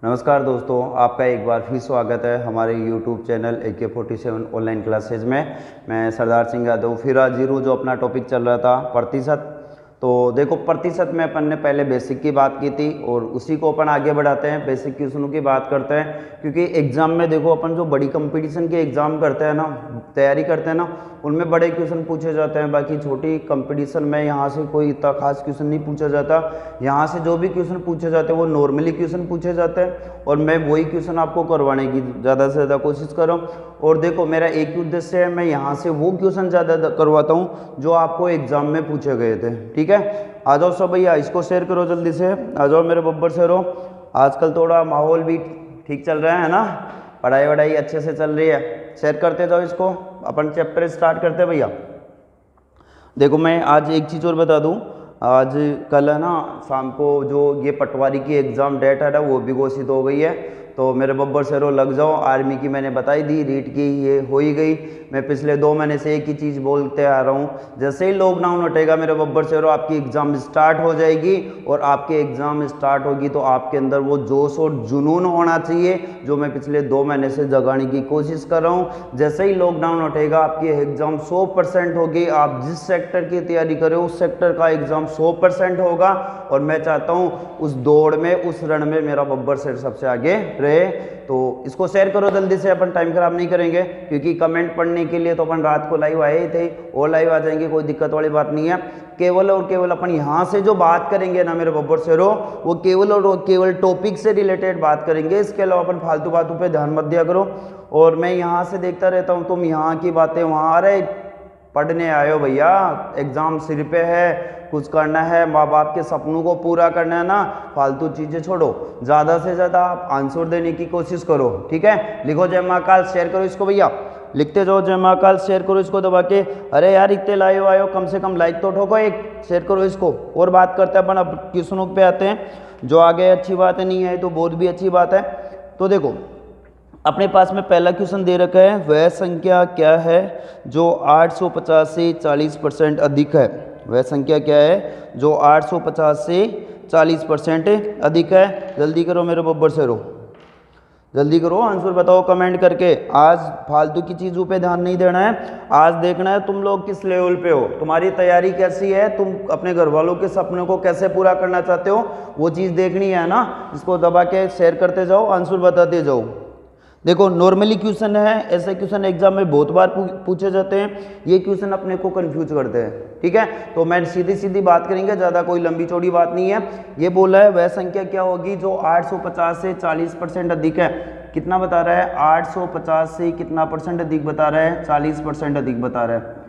नमस्कार दोस्तों, आपका एक बार फिर स्वागत है हमारे YouTube channel AK47 online classes में। मैं सरदार सिंह यादव फिर हाजिर हूँ। जो अपना टॉपिक चल रहा था प्रतिशत, तो देखो प्रतिशत में अपन ने पहले बेसिक की बात की थी और उसी को अपन आगे बढ़ाते हैं, बेसिक क्वेश्चनों की बात करते हैं। क्योंकि एग्ज़ाम में देखो अपन जो बड़ी कंपटीशन के एग्ज़ाम करते हैं ना, तैयारी करते हैं ना, उनमें बड़े क्वेश्चन पूछे जाते हैं। बाकी छोटी कंपटीशन में यहाँ से कोई इतना खास क्वेश्चन नहीं पूछा जाता। यहाँ से जो भी क्वेश्चन पूछे जाते हैं वो नॉर्मली क्वेश्चन पूछे जाते हैं और मैं वही क्वेश्चन आपको करवाने की ज़्यादा से ज़्यादा कोशिश कर रहा हूँ। और देखो मेरा एक ही उद्देश्य है, मैं यहाँ से वो क्वेश्चन ज़्यादा करवाता हूँ जो आपको एग्जाम में पूछे गए थे। ठीक है, आ जाओ सब भैया, इसको शेयर करो जल्दी से, आ जाओ मेरे बब्बर शेरो। आजकल थोड़ा माहौल भी ठीक चल रहा है ना, पढ़ाई वढ़ाई अच्छे से चल रही है, शेयर करते जाओ इसको। अपन चैप्टर स्टार्ट करते हैं भैया। देखो मैं आज एक चीज़ और बता दूं, आज कल है ना शाम को जो ये पटवारी की एग्ज़ाम डेट है ना वो भी घोषित हो गई है। तो मेरे बब्बर शेरो लग जाओ, आर्मी की मैंने बताई दी, रीट की ये हो ही गई। मैं पिछले 2 महीने से एक ही चीज़ बोलते आ रहा हूँ, जैसे ही लॉकडाउन हटेगा मेरे बब्बर शेरो आपकी एग्ज़ाम स्टार्ट हो जाएगी। और आपकी एग्ज़ाम स्टार्ट होगी तो आपके अंदर वो जोश और जुनून होना चाहिए जो मैं पिछले 2 महीने से जगाने की कोशिश कर रहा हूँ। जैसे ही लॉकडाउन हटेगा आपकी एग्ज़ाम 100% होगी। आप जिस सेक्टर की तैयारी करें उस सेक्टर का एग्ज़ाम 100% होगा। और मैं चाहता हूँ उस दौड़ में, उस रण में मेरा बब्बर शेर सबसे आगे रहे। तो इसको शेयर करो जल्दी से, अपन टाइम खराब नहीं करेंगे क्योंकि कमेंट पढ़ने के लिए तो अपन रात को लाइव आए ही थे और लाइव आ जाएंगे, कोई दिक्कत वाली बात नहीं है। केवल और केवल अपन यहाँ से जो बात करेंगे ना मेरे बब्बर शेरो, वो केवल और केवल टॉपिक से रिलेटेड बात करेंगे। इसके अलावा अपन फालतू बातों पे ध्यान मत दिया करो। और मैं यहाँ से देखता रहता हूँ तुम यहाँ की बातें वहाँ, अरे पढ़ने आए हो भैया, एग्ज़ाम सिर पे है, कुछ करना है, माँ बाप के सपनों को पूरा करना है ना, फालतू चीज़ें छोड़ो, ज़्यादा से ज़्यादा आप आंसर देने की कोशिश करो। ठीक है, लिखो जय महाकाल, शेयर करो इसको भैया, लिखते जाओ जय महाकाल, शेयर करो इसको दबा के। अरे यार इतने लाइव आयो, कम से कम लाइक तो ठोको एक, शेयर करो इसको। और बात करते हैं अपन, अब क्वेश्चनों पे आते हैं। जो आगे अच्छी बात है, नहीं है तो बहुत भी अच्छी बात है। तो देखो अपने पास में पहला क्वेश्चन दे रखा है, वह संख्या क्या है जो 850 से 40% अधिक है। वह संख्या क्या है जो 850 से 40% अधिक है। जल्दी करो मेरे बब्बर शेरो, जल्दी करो, आंसर बताओ कमेंट करके। आज फालतू की चीज़ों पे ध्यान नहीं देना है, आज देखना है तुम लोग किस लेवल पे हो, तुम्हारी तैयारी कैसी है, तुम अपने घर वालों के सपनों को कैसे पूरा करना चाहते हो, वो चीज़ देखनी है ना। इसको दबा के शेयर करते जाओ, आंसर बताते जाओ। देखो नॉर्मली क्वेश्चन है, ऐसे क्वेश्चन एग्जाम में बहुत बार पूछे जाते हैं, ये क्वेश्चन अपने को कंफ्यूज करते हैं। ठीक है, तो मैं सीधी सीधी बात करेंगे, ज़्यादा कोई लंबी चौड़ी बात नहीं है। ये बोला है वह संख्या क्या होगी जो 850 से 40% अधिक है। कितना बता रहा है, 850 से कितना परसेंट अधिक बता रहा है, 40% अधिक बता रहा है।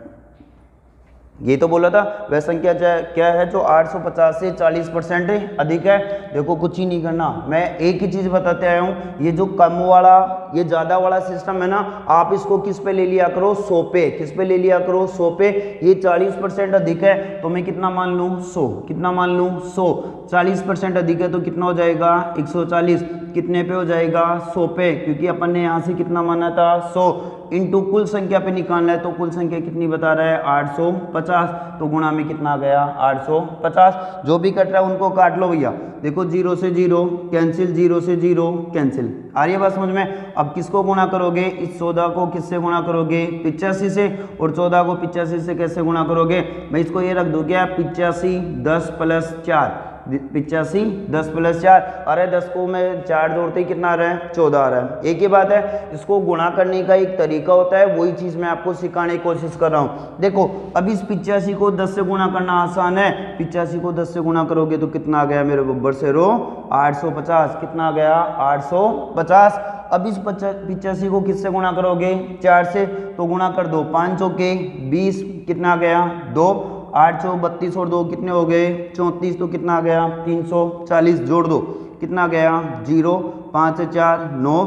ये तो बोला था वह संख्या क्या है जो 850 से 40% अधिक है। देखो कुछ ही नहीं करना, मैं एक ही चीज़ बताते आया हूँ, ये जो कम वाला ये ज़्यादा वाला सिस्टम है ना, आप इसको किस पे ले लिया करो, 100 पे। किस पे ले लिया करो, 100 पे। ये 40% अधिक है तो मैं कितना मान लूँ, 100। कितना मान लूँ, 100। 40% अधिक है तो कितना हो जाएगा, 140। कितने पे हो जाएगा, 100 पे, क्योंकि अपन ने यहाँ से कितना माना था, 100 इंटू कुल संख्या पे निकालना है। तो कुल संख्या कितनी बता रहा है, 850। तो गुणा में कितना गया, 850। जो भी कट रहा है उनको काट लो भैया। देखो 0 से 0 कैंसिल, 0 से 0 कैंसिल। आ रही है बात समझ में। अब किसको गुणा करोगे, इस 14 को किससे गुणा करोगे, 85 से। और 14 को 85 से कैसे गुणा करोगे, मैं इसको ये रख दूँ क्या, 85 10 + 4, 85 10 + 4। अरे 10 को मैं 4 जोड़ते ही कितना आ रहा है, 14 आ रहा है। एक ही बात है, इसको गुणा करने का एक तरीका होता है, वही चीज़ मैं आपको सिखाने की कोशिश कर रहा हूँ। देखो अब इस 85 को 10 से गुणा करना आसान है। 85 को 10 से गुणा करोगे तो कितना आ गया मेरे बब्बर शेरो, 850। कितना आ गया, 850। अब इस 85 को किससे गुणा करोगे, 4 से। तो गुणा कर दो, 5 चौके 20, कितना आ गया, 2। 8 चौक 32 और 2 कितने हो गए, 34। तो कितना आ गया, 340। जोड़ दो, कितना गया, 0। 5 से 4 9,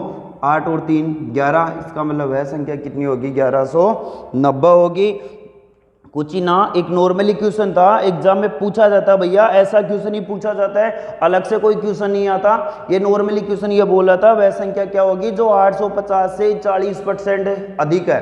8 और 3 11। इसका मतलब वह संख्या कितनी होगी, 1190 होगी। कुछ ही ना, एक नॉर्मली क्वेश्चन था, एग्जाम में पूछा जाता भैया, ऐसा क्वेश्चन ही पूछा जाता है, अलग से कोई क्वेश्चन नहीं आता। ये नॉर्मली क्वेश्चन ये बोल रहा था वह संख्या क्या होगी जो 850 से 40% अधिक है।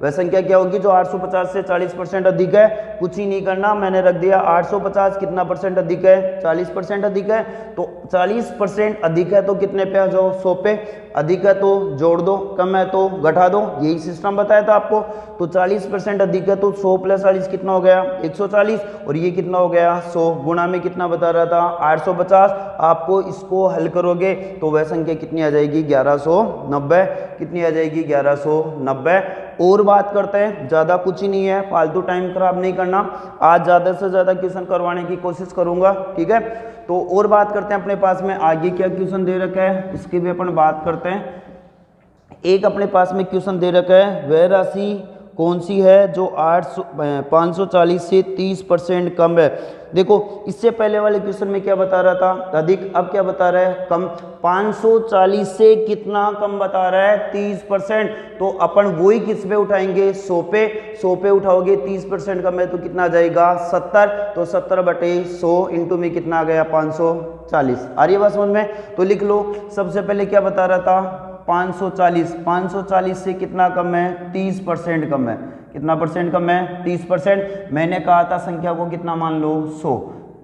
वह संख्या क्या होगी जो 850 से 40% अधिक है। कुछ ही नहीं करना, मैंने रख दिया 850 कितना परसेंट अधिक है, 40% अधिक है। तो 40% अधिक है तो कितने पे आ जाओ, 100 पे। अधिक है तो जोड़ दो, कम है तो घटा दो, यही सिस्टम बताया था आपको। तो 40% अधिक है तो 100 + 40 कितना हो गया, 140। और ये कितना हो गया, 100 गुणा में कितना बता रहा था, 850। आपको इसको हल करोगे तो वह संख्या कितनी आ जाएगी, 1190। कितनी आ जाएगी, 1190। और बात करते हैं, ज़्यादा कुछ ही नहीं है, फालतू टाइम खराब नहीं करना। आज ज़्यादा से ज़्यादा क्वेश्चन करवाने की कोशिश करूंगा, ठीक है। तो और बात करते हैं, अपने पास में आगे क्या क्वेश्चन दे रखा है उसकी भी अपन बात करते हैं। एक अपने पास में क्वेश्चन दे रखा है, वह राशि कौन सी है जो 540 से 30% कम है। देखो इससे पहले वाले क्वेश्चन में क्या बता रहा था, अधिक, अब क्या बता रहा है, कम। 540 से कितना कम बता रहा है, 30%। तो अपन वही किस पे उठाएंगे, 100 पे। 100 पे उठाओगे, 30% कम है तो कितना आ जाएगा, 70। तो 70/100 इंटू में कितना आ गया, 540। आ रही है बात समझ में। तो लिख लो, सबसे पहले क्या बता रहा था, 540। 540 से कितना कम है, 30% कम है। कितना परसेंट कम है, 30%। मैंने कहा था संख्या को कितना मान लो, 100।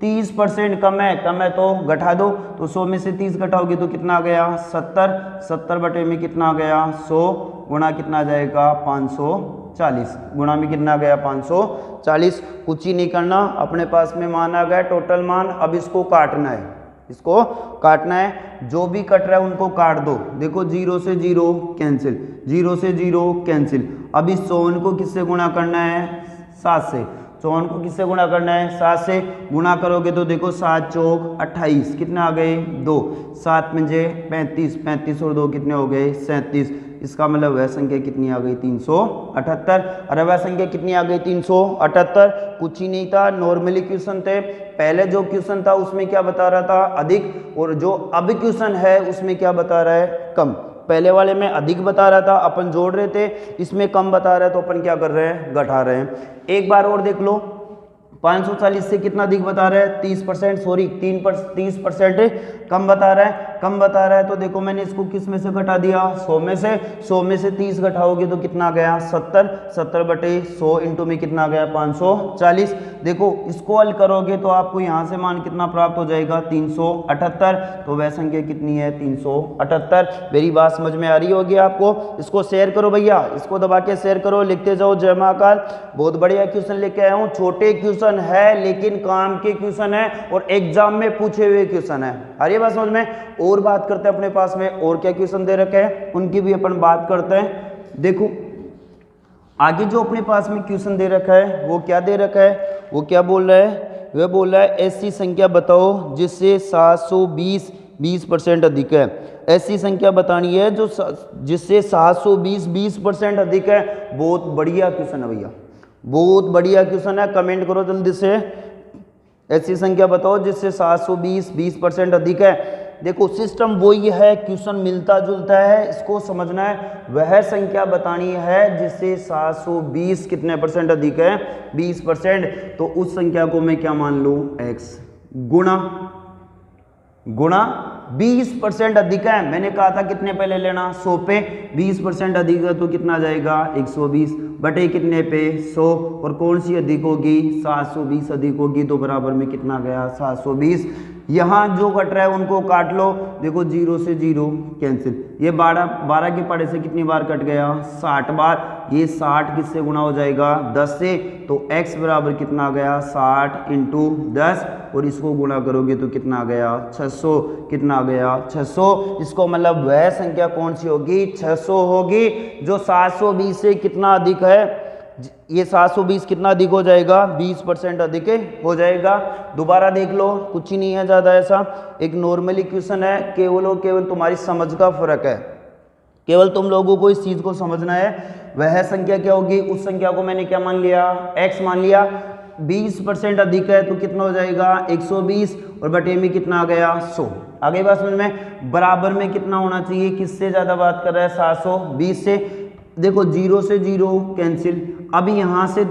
30% कम है तो घटा दो। तो 100 में से 30 घटाओगे तो कितना आ गया, 70। 70 बटे में कितना आ गया, 100 गुणा कितना आ जाएगा, 540। गुणा में कितना आ गया, 540। कुछ ही नहीं करना, अपने पास में मान आ गया टोटल मान। अब इसको काटना है, इसको काटना है। जो भी कट रहा है उनको काट दो। देखो 0 से 0 कैंसिल, 0 से 0 कैंसिल। अब इस 54 को किससे गुणा करना है, 7 से। 54 को किससे गुणा करना है, 7 से। गुणा करोगे तो देखो 7 चौक 28, कितने आ गए, 2। 7 पंजे 35, 35 और 2 कितने हो गए, 37। इसका मतलब वह संख्या कितनी आ गई, 378। अरे वह संख्या कितनी आ गई, 378। कुछ ही नहीं था, नॉर्मली क्वेश्चन थे। पहले जो क्वेश्चन था उसमें क्या बता रहा था, अधिक। और जो अब क्वेश्चन है उसमें क्या बता रहा है, कम। पहले वाले में अधिक बता रहा था, अपन जोड़ रहे थे। इसमें कम बता रहा है तो अपन क्या कर रहे हैं, घटा रहे हैं। एक बार और देख लो, 540 से कितना अधिक बता रहा है, 30%, सॉरी 30% कम बता रहा है। कम बता रहा है तो देखो मैंने इसको किस में से घटा दिया, 100 में से। 100 में से 30 घटाओगे तो कितना आ गया, 70। 70/100 इंटू में कितना आ गया, 540। देखो इसको हल करोगे तो आपको यहाँ से मान कितना प्राप्त हो जाएगा, 378। तो वह संख्या कितनी है, 378। मेरी बात समझ में आ रही होगी आपको। इसको शेयर करो भैया, इसको दबा के शेयर करो, लिखते जाओ जय महाकाल। बहुत बढ़िया क्वेश्चन लेके आया हूँ। छोटे क्वेश्चन है लेकिन काम के क्वेश्चन है और एग्जाम में पूछे हुए क्वेश्चन है। अरे बात समझ में। और बात करते हैं अपने पास में और क्या क्वेश्चन दे रखे हैं, उनकी भी अपन बात करते हैं। देखो आगे जो अपने पास में क्वेश्चन दे रखा है वो क्या दे रखा है, वो क्या बोल रहा है, वह बोल रहा है ऐसी संख्या बताओ जिससे 720 20% अधिक है। ऐसी संख्या बतानी है जो जिससे 720 20% अधिक है। बहुत बढ़िया क्वेश्चन है भैया, बहुत बढ़िया क्वेश्चन है। कमेंट करो जल्दी से, ऐसी संख्या बताओ जिससे 720 20% अधिक है। देखो सिस्टम वही है, क्वेश्चन मिलता जुलता है, इसको समझना है। वह संख्या बतानी है जिससे 720 कितने परसेंट अधिक है, 20%। तो उस संख्या को मैं क्या मान लूं, x गुणा 20% अधिक है। मैंने कहा था कितने पहले लेना, 100 पे। 20% अधिक है तो कितना जाएगा, 120 बटे कितने पे, 100। और कौन सी अधिक होगी, 720 अधिक होगी। तो बराबर में कितना गया, 720। यहाँ जो कट रहा है उनको काट लो। देखो 0 से 0 कैंसिल। ये 12 के पड़े से कितनी बार कट गया, 60 बार। ये 60 किससे गुणा हो जाएगा, 10 से। तो x बराबर कितना आ गया, 60 इंटू 10। और इसको गुणा करोगे तो कितना आ गया, 600। कितना आ गया, 600। इसको मतलब वह संख्या कौन सी होगी, 600 होगी, जो 720 से कितना अधिक है। ये 720 कितना अधिक हो जाएगा, 20% अधिक हो जाएगा। दोबारा देख लो, कुछ ही नहीं है ज़्यादा ऐसा। एक नॉर्मली क्वेश्चन है, केवल और केवल तुम्हारी समझ का फर्क है। केवल तुम लोगों को इस चीज़ को समझना है। वह संख्या क्या होगी, उस संख्या को मैंने क्या मान लिया, x मान लिया। 20% अधिक है तो कितना हो जाएगा, 120। और बटे में कितना आ गया, 100। आगे बात समझ में। बराबर में कितना होना चाहिए, किससे ज़्यादा बात कर रहा है, 720 से। देखो 0 से 0 कैंसिल। अब यहाँ से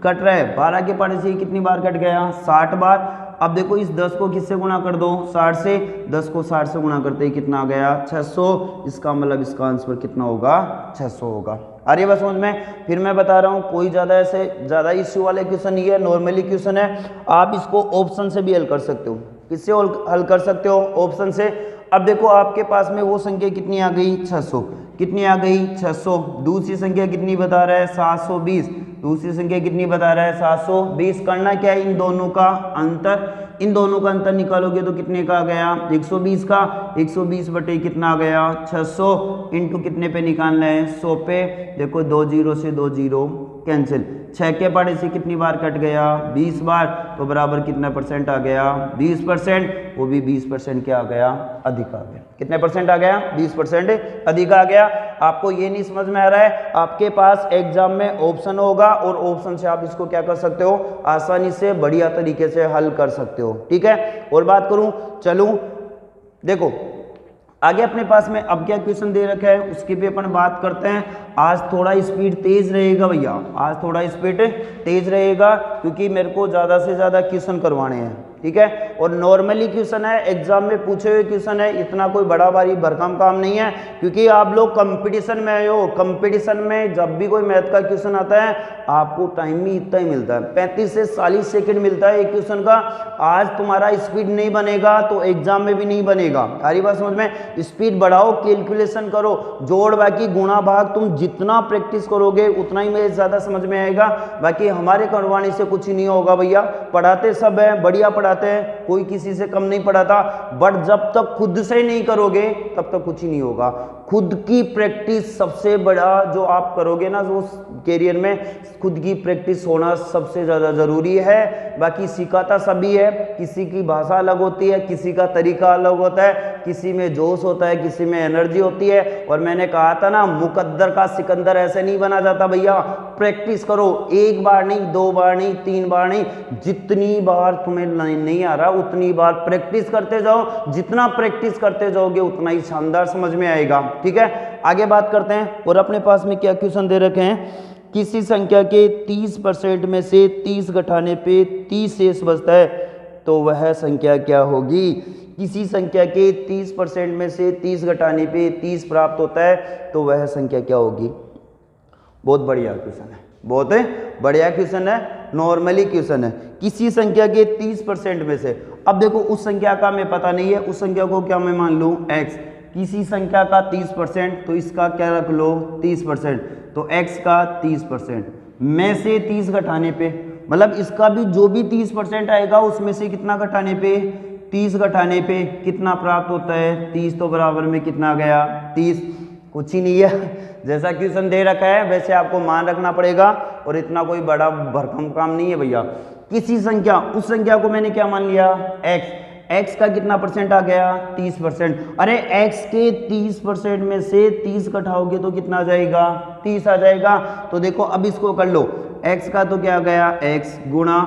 कट रहा है, 12 के पड़े से कितनी बार कट गया, 60 बार। अब देखो इस 10 को किससे गुणा कर दो, 60 से। 10 को 60 से गुणा करते ही कितना आ गया, 600। इसका मतलब इसका आंसर कितना होगा, 600 होगा। आ रही है बात समझ में। फिर मैं बता रहा हूँ कोई ज़्यादा इश्यू वाले क्वेश्चन नहीं है, नॉर्मली क्वेश्चन है। आप इसको ऑप्शन से भी हल कर सकते हो। किससे हल कर सकते हो? ऑप्शन से। अब देखो आपके पास में वो संख्या कितनी आ गई? 600। कितनी आ गई? 600। दूसरी संख्या कितनी बता रहा है? 720। दूसरी संख्या कितनी बता रहा है? 720। करना क्या है? इन दोनों का अंतर, इन दोनों का अंतर निकालोगे तो कितने का आ गया? 120 का। 120 बटे कितना आ गया? 600 इंटू कितने पे निकालना है? 100 पे। देखो 2 जीरो से 2 जीरो कैंसिल। 6 के पढ़े से कितनी बार कट गया? 20 बार। तो बराबर कितना परसेंट आ गया? 20%। वो भी 20% क्या आ गया? अधिक आ गया। कितने परसेंट आ गया? 20% अधिक आ गया। आपको ये नहीं समझ में आ रहा है? आपके पास एग्जाम में ऑप्शन होगा और ऑप्शन से आप इसको क्या कर सकते हो? आसानी से बढ़िया तरीके से हल कर सकते हो। ठीक है। और बात करूं, चलूं, देखो आगे अपने पास में अब क्या क्वेश्चन दे रखा है उसकी भी अपन बात करते हैं। आज थोड़ा स्पीड तेज रहेगा भैया, आज थोड़ा स्पीड तेज रहेगा क्योंकि मेरे को ज़्यादा से ज़्यादा क्वेश्चन करवाने हैं। ठीक है। और नॉर्मली क्वेश्चन है, एग्जाम में पूछे हुए क्वेश्चन है, इतना कोई बड़ा भारी भरकम काम नहीं है क्योंकि आप लोग कंपटीशन में आए हो। कंपटीशन में जब भी कोई मैथ का क्वेश्चन आता है आपको टाइम भी इतना ही मिलता है, 35 से 40 सेकंड मिलता है एक क्वेश्चन का। आज तुम्हारा स्पीड नहीं बनेगा तो एग्जाम में भी नहीं बनेगा। सारी बात समझ में। स्पीड बढ़ाओ, कैलकुलेशन करो, जोड़ बाकी गुणा भाग, तुम जितना प्रैक्टिस करोगे उतना ही मेरे ज़्यादा समझ में आएगा। बाकी हमारे करवाने से कुछ ही नहीं होगा भैया, पढ़ाते सब है, बढ़िया पढ़ाते हैं, कोई किसी से कम नहीं पढ़ाता। बट जब तक खुद से नहीं करोगे तब तक कुछ ही नहीं होगा। खुद की प्रैक्टिस सबसे बड़ा जो आप करोगे ना जो कैरियर में, खुद की प्रैक्टिस होना सबसे ज़्यादा ज़रूरी है। बाकी सिखाता सभी है, किसी की भाषा अलग होती है, किसी का तरीका अलग होता है, किसी में जोश होता है, किसी में एनर्जी होती है। और मैंने कहा था ना, मुकद्दर का सिकंदर ऐसे नहीं बना जाता भैया। प्रैक्टिस करो, एक बार नहीं, 2 बार नहीं, 3 बार नहीं, जितनी बार तुम्हें नहीं आ रहा उतनी बार प्रैक्टिस करते जाओ। जितना प्रैक्टिस करते जाओगे उतना ही शानदार समझ में आएगा। ठीक है। आगे बात करते हैं। और अपने पास में क्या क्वेश्चन दे रखे हैं? किसी संख्या के 30% में से 30 घटाने पे 30 शेष बचता है तो वह संख्या क्या होगी? किसी संख्या के 30% में से 30 घटाने पे 30 प्राप्त होता है तो वह संख्या क्या होगी? बहुत बढ़िया क्वेश्चन है, बहुत बढ़िया क्वेश्चन है, नॉर्मली क्वेश्चन है। किसी संख्या के 30% में से, अब देखो उस संख्या का हमें पता नहीं है, उस संख्या को क्या मैं मान लूँ? x। किसी संख्या का 30% तो इसका क्या रख लो? 30%। तो x का 30% में से 30 घटाने पे, मतलब इसका भी जो भी 30% आएगा उसमें से कितना घटाने पे? 30 घटाने पे कितना प्राप्त होता है? 30। तो बराबर में कितना आ गया? 30। कुछ ही नहीं है, जैसा क्वेश्चन दे रखा है वैसे आपको मान रखना पड़ेगा और इतना कोई बड़ा भरकम काम नहीं है भैया। किसी संख्या, उस संख्या को मैंने क्या मान लिया? x। x का कितना परसेंट आ गया? 30%। अरे x के 30% में से 30 घटाओगे तो कितना आ जाएगा? 30 आ जाएगा। तो देखो अब इसको कर लो, x का तो क्या आ गया? x गुणा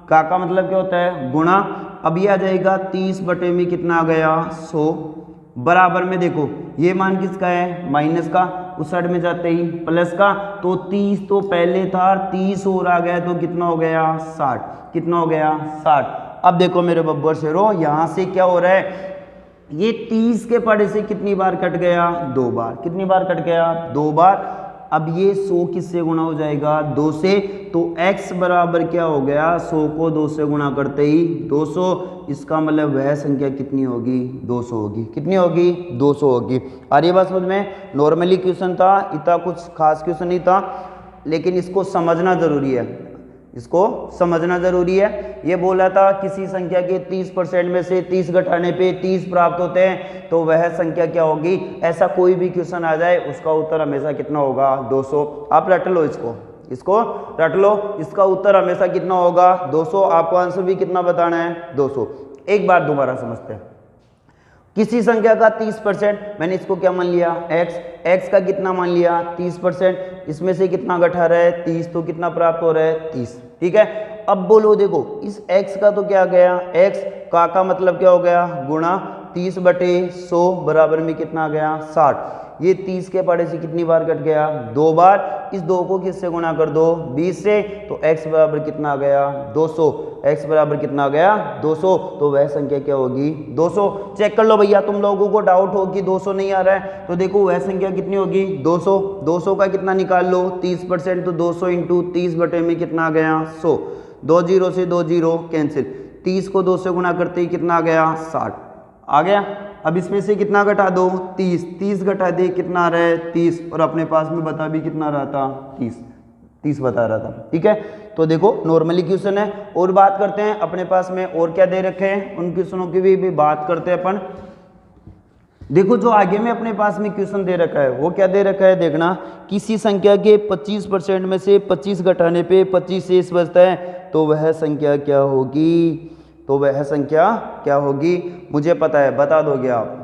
का मतलब क्या होता है? गुणा। अब ये आ जाएगा 30 बटे में कितना आ गया? 100 बराबर में देखो ये मान किसका है? माइनस का, उस साइड में जाते ही प्लस का। तो 30 तो पहले था, 30 और आ गया तो कितना हो गया? 60। कितना हो गया? 60। अब देखो मेरे बब्बर शेरो, यहाँ से क्या हो रहा है? ये 30 के पढ़े से कितनी बार कट गया? 2 बार। कितनी बार कट गया? 2 बार। अब ये 100 किससे गुणा हो जाएगा? 2 से। तो x बराबर क्या हो गया? 100 को 2 से गुणा करते ही 200। इसका मतलब वह संख्या कितनी होगी? 200 होगी। कितनी होगी? 200 होगी। आ रही बात समझ में? नॉर्मली क्वेश्चन था, इतना कुछ खास क्वेश्चन नहीं था, लेकिन इसको समझना जरूरी है, इसको समझना जरूरी है। ये बोला था किसी संख्या के 30% में से 30 घटाने पे 30 प्राप्त होते हैं तो वह संख्या क्या होगी? ऐसा कोई भी क्वेश्चन आ जाए उसका उत्तर हमेशा कितना होगा? 200। आप रट लो इसको रट लो, इसका उत्तर हमेशा कितना होगा? 200। आपको आंसर भी कितना बताना है? 200। एक बार दोबारा समझते हैं। किसी संख्या का 30%, मैंने इसको क्या मान लिया? x का कितना मान लिया? 30%। इसमें से कितना घटा रहा है? 30। तो कितना प्राप्त हो रहा है? 30। ठीक है। अब बोलो देखो इस x का तो क्या गया? x का मतलब क्या हो गया? गुणा। 30/100 बराबर में कितना आ गया 60। ये 30 के पड़े से कितनी बार कट गया 2 बार। इस 2 को किससे गुणा कर दो 20 से, तो x बराबर कितना आ गया 200। x बराबर कितना आ गया 200, तो वह संख्या क्या होगी 200। चेक कर लो भैया, तुम लोगों को डाउट हो कि 200 नहीं आ रहा है, तो देखो वह संख्या कितनी होगी 200। 200 का कितना निकाल लो 30%, तो 200 इंटू 30 बटे में कितना आ गया 100। 2 जीरो से 2 जीरो कैंसिल, 30 को 2 से गुणा करते ही कितना आ गया 60 आ गया। अब इसमें से कितना घटा दो 30, 30 घटा दे कितना आ रहा है 30, और अपने पास में बता भी कितना रहा था 30 बता रहा था। ठीक है, तो देखो नॉर्मली क्वेश्चन है। और बात करते हैं अपने पास में और क्या दे रखे हैं, उन क्वेश्चनों की भी बात करते हैं अपन। देखो जो आगे में अपने पास में क्वेश्चन दे रखा है वो क्या दे रखा है, देखना किसी संख्या के 25% में से 25 घटाने पे 25 शेष बचता है, तो वह संख्या क्या होगी, तो वह संख्या क्या होगी, मुझे पता है बता दोगे आप,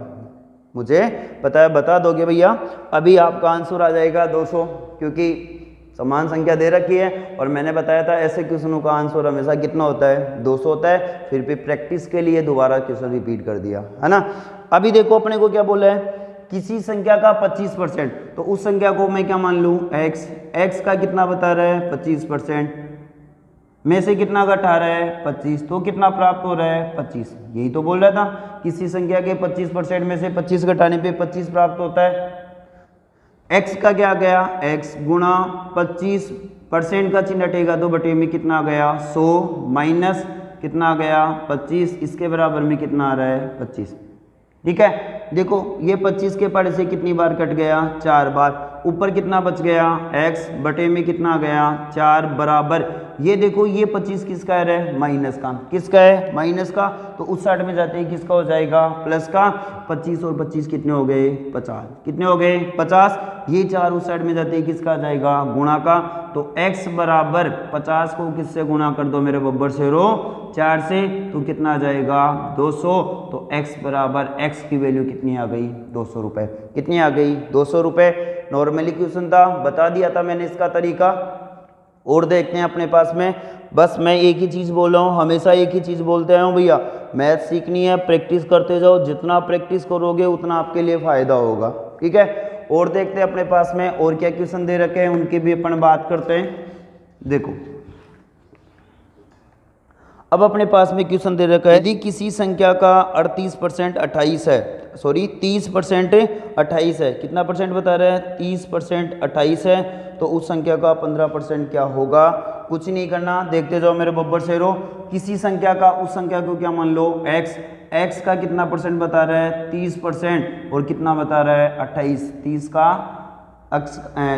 मुझे पता है बता दोगे भैया। अभी आपका आंसर आ जाएगा 200, क्योंकि समान संख्या दे रखी है और मैंने बताया था ऐसे क्वेश्चनों का आंसर हमेशा कितना होता है 200 होता है। फिर भी प्रैक्टिस के लिए दोबारा क्वेश्चन रिपीट कर दिया है ना। अभी देखो अपने को क्या बोला है, किसी संख्या का 25%, तो उस संख्या को मैं क्या मान लूँ x का कितना बता रहा है 25% में से कितना घटा रहा है 25, तो कितना प्राप्त हो रहा है 25। यही तो बोल रहा था, किसी संख्या के 25% में से 25 घटाने पे 25 प्राप्त होता है। x का क्या गया x गुणा 25% का चिन्ह हटेगा तो बटे में कितना आ गया 100 माइनस कितना आ गया 25, इसके बराबर में कितना आ रहा है 25। ठीक है, देखो ये 25 के पड़े से कितनी बार कट गया 4 बार, ऊपर कितना बच गया x बटे में कितना आ गया 4 बराबर, ये देखो ये 25 किसका है माइनस का, किसका है माइनस का, तो उस साइड में जाते ही किसका हो जाएगा प्लस का। 25 और 25 कितने हो गए 50, कितने हो गए 50। ये 4 उस साइड में जाते ही किसका आ जाएगा गुणा का, तो x बराबर 50 को किससे गुणा कर दो मेरे बब्बर शेरो 4 से, तो कितना आ जाएगा 200। तो x बराबर x की वैल्यू कितनी आ गई 200 रुपये, कितनी आ गई 200 रुपये। नॉर्मली क्वेश्चन था, बता दिया था मैंने इसका तरीका। और देखते हैं अपने पास में, बस मैं एक ही चीज़ बोल रहा हूँ, हमेशा एक ही चीज़ बोलते हैं भैया, मैथ सीखनी है प्रैक्टिस करते जाओ, जितना प्रैक्टिस करोगे उतना आपके लिए फ़ायदा होगा। ठीक है, और देखते हैं अपने पास में और क्या क्वेश्चन दे रखे हैं, उनकी भी अपन बात करते हैं। देखो अब अपने पास में क्वेश्चन दे रखा है, यदि किसी संख्या का 38% 28 है, सॉरी 30% 28 है, कितना परसेंट बता रहे हैं 30% 28 है, तो उस संख्या का 15% क्या होगा। कुछ नहीं करना, देखते जाओ मेरे बब्बर शेरो। किसी संख्या का, उस संख्या को क्या मान लो x का कितना परसेंट बता रहा है 30%, और कितना बता रहा है 28। 30 का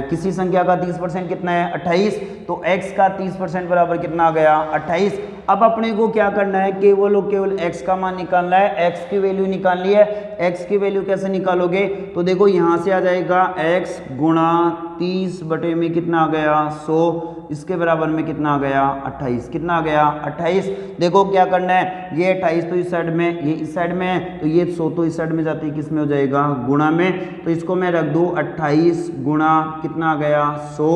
किसी संख्या का 30% कितना है 28, तो x का 30% बराबर कितना आ गया 28। अब अपने को क्या करना है, केवल और केवल x का मान निकालना है, x की वैल्यू निकालनी है। x की वैल्यू कैसे निकालोगे, तो देखो यहाँ से आ जाएगा x गुणा 30 बटे में कितना आ गया 100, इसके बराबर में कितना आ गया 28, कितना आ गया 28। देखो क्या करना है, ये 28 तो इस साइड में, ये इस साइड में है, तो ये 100 तो इस साइड में जाते ही किस में हो जाएगा गुणा में, तो इसको मैं रख दूँ 28 गुणा कितना आ गया 100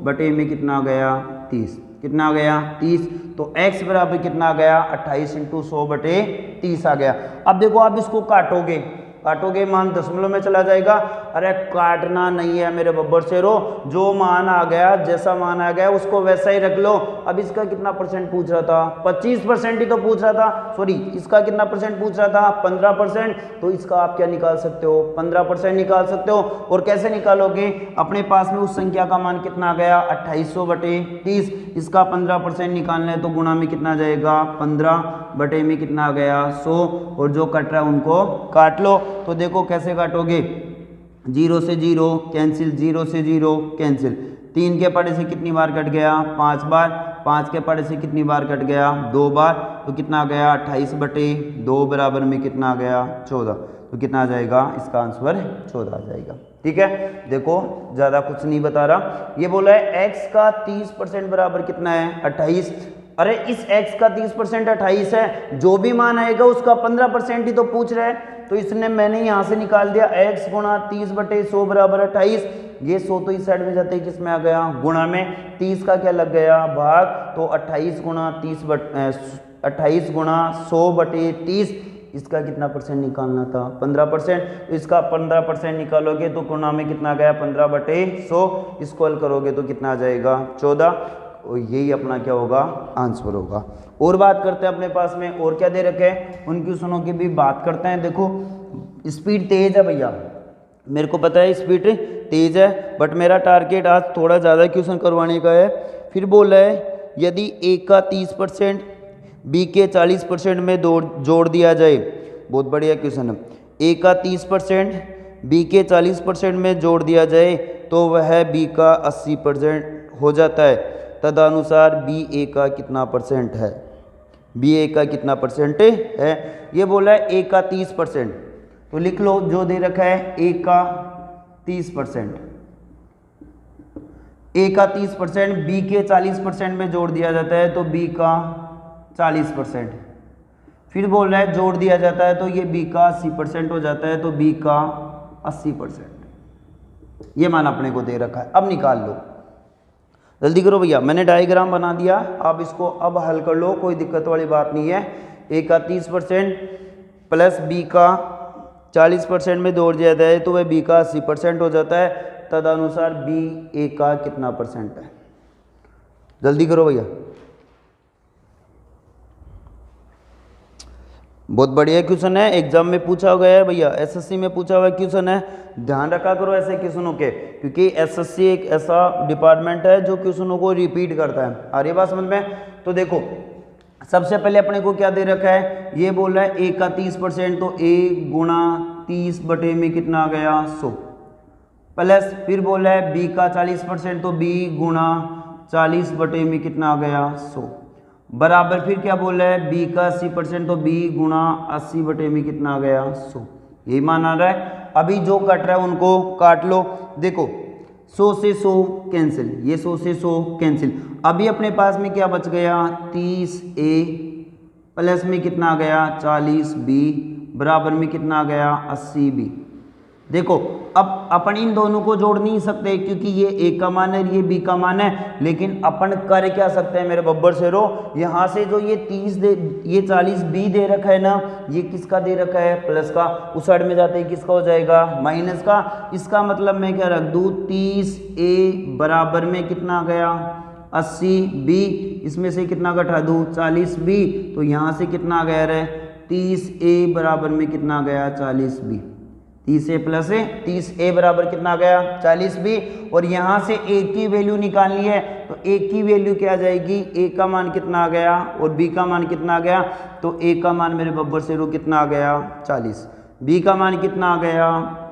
बटे में कितना आ गया 30, कितना आ गया 30। तो x बराबर कितना आ गया 28 इंटू 100 बटे 30 आ गया। अब देखो आप इसको काटोगे मान दशमलव में चला जाएगा। अरे काटना नहीं है मेरे बब्बर शेरो, जो मान आ गया, जैसा मान आ गया उसको वैसा ही रख लो। अब इसका कितना परसेंट पूछ रहा था 25% ही तो पूछ रहा था, सॉरी इसका कितना परसेंट पूछ रहा था 15%, तो इसका आप क्या निकाल सकते हो 15% निकाल सकते हो। और कैसे निकालोगे, अपने पास में उस संख्या का मान कितना आ गया 2800 बटे 30, इसका 15% निकालना है तो गुणा में कितना जाएगा 15 बटे में कितना आ गया 100, और जो कट रहा है उनको काट लो। तो देखो कैसे काटोगे, 0 से 0 कैंसिल, 0 से 0 कैंसिल, 3 के पड़े से कितनी बार कट गया 5 बार, 5 के पड़े से कितनी बार कट गया 2 बार, तो कितना आ गया 28 बटे 2 बराबर में कितना आ गया 14, तो कितना आ जाएगा इसका आंसर 14 आ जाएगा। ठीक है, देखो ज़्यादा कुछ नहीं बता रहा, ये बोला है x का 30% बराबर कितना है 28। अरे इस x का 30% 28 है, जो भी मान आएगा उसका 15% ही तो पूछ रहा है, तो इसने मैंने यहाँ से निकाल दिया x गुणा 30 बटे 100 बराबर 28। ये 100 तो इस साइड में जाते ही किस में आ गया गुणा में, 30 का क्या लग गया भाग, तो 28 गुणा 100 बटे 30, इसका कितना परसेंट निकालना था 15%, तो इसका 15% निकालोगे तो गुणा में कितना गया 15/100, इसको हल करोगे तो कितना आ जाएगा 14, और यही अपना क्या होगा आंसर होगा। और बात करते हैं अपने पास में और क्या दे रखे हैं, उन क्वेश्चनों की भी बात करते हैं। देखो स्पीड तेज है भैया, मेरे को पता है स्पीड तेज है, बट मेरा टारगेट आज थोड़ा ज़्यादा क्वेश्चन करवाने का है। फिर बोल रहा है यदि ए का 30% बी के 40% में जोड़ दिया जाए, बहुत बढ़िया क्वेश्चन है। ए का 30% बी के 40% में जोड़ दिया जाए तो वह बी का 80% हो जाता है, तदनुसार बी ए का कितना परसेंट है, बी ए का कितना परसेंट है। ये बोला है ए का 30%, तो लिख लो जो दे रखा है ए का 30%, ए का 30% बी के 40% में जोड़ दिया जाता है तो बी का 40%। फिर बोल रहा है जोड़ दिया जाता है तो ये बी का 80% हो जाता है, तो बी का 80%। ये मान अपने को दे रखा है। अब निकाल लो, जल्दी करो भैया, मैंने डायग्राम बना दिया, आप इसको अब हल कर लो, कोई दिक्कत वाली बात नहीं है। ए का 30% प्लस बी का 40% में जोड़ दिया जाए तो वह बी का 80% हो जाता है, तदनुसार बी ए का कितना परसेंट है। जल्दी करो भैया, बहुत बढ़िया क्वेश्चन है, एग्जाम में पूछा गया है भैया, एसएससी में पूछा हुआ क्वेश्चन है, ध्यान रखा करो ऐसे क्वेश्चनों के, क्योंकि एसएससी एक ऐसा डिपार्टमेंट है जो क्वेश्चनों को रिपीट करता है। आ रही बात समझ में? तो देखो सबसे पहले अपने को क्या दे रखा है, ये बोल रहा है ए का 30%, तो ए गुणा 30 में कितना आ गया 100, प्लस फिर बोल रहा है बी का 40%, तो बी गुणा 40 में कितना आ गया 100, बराबर फिर क्या बोल रहा है बी का 80%, तो बी गुणा 80 में कितना आ गया 100, यही मान आ रहा है। अभी जो कट रहा है उनको काट लो, देखो 100 से 100 कैंसिल, ये 100 से 100 कैंसिल, अभी अपने पास में क्या बच गया 30A प्लस में कितना आ गया 40B बराबर में कितना आ गया 80B। देखो अब अपन इन दोनों को जोड़ नहीं सकते क्योंकि ये ए का मान है, ये बी का मान है, लेकिन अपन कर क्या सकते हैं मेरे बब्बर शेरो, यहाँ से जो ये 40B दे रखा है ना, ये किसका दे रखा है प्लस का, उस साइड में जाते ही किसका हो जाएगा माइनस का। इसका मतलब मैं क्या रख दूँ 30A बराबर में कितना आ गया 80B, इसमें से कितना घटा दूँ 40B, तो यहाँ से कितना आ गया रे 30A बराबर में कितना आ गया 40B, 30A प्लस 30A बराबर कितना आ गया 40B, और यहाँ से A की वैल्यू निकालनी है, तो A की वैल्यू क्या आ जाएगी, A का मान कितना आ गया और B का मान कितना आ गया, तो A का मान मेरे बब्बर से रो कितना आ गया 40, B का मान कितना आ गया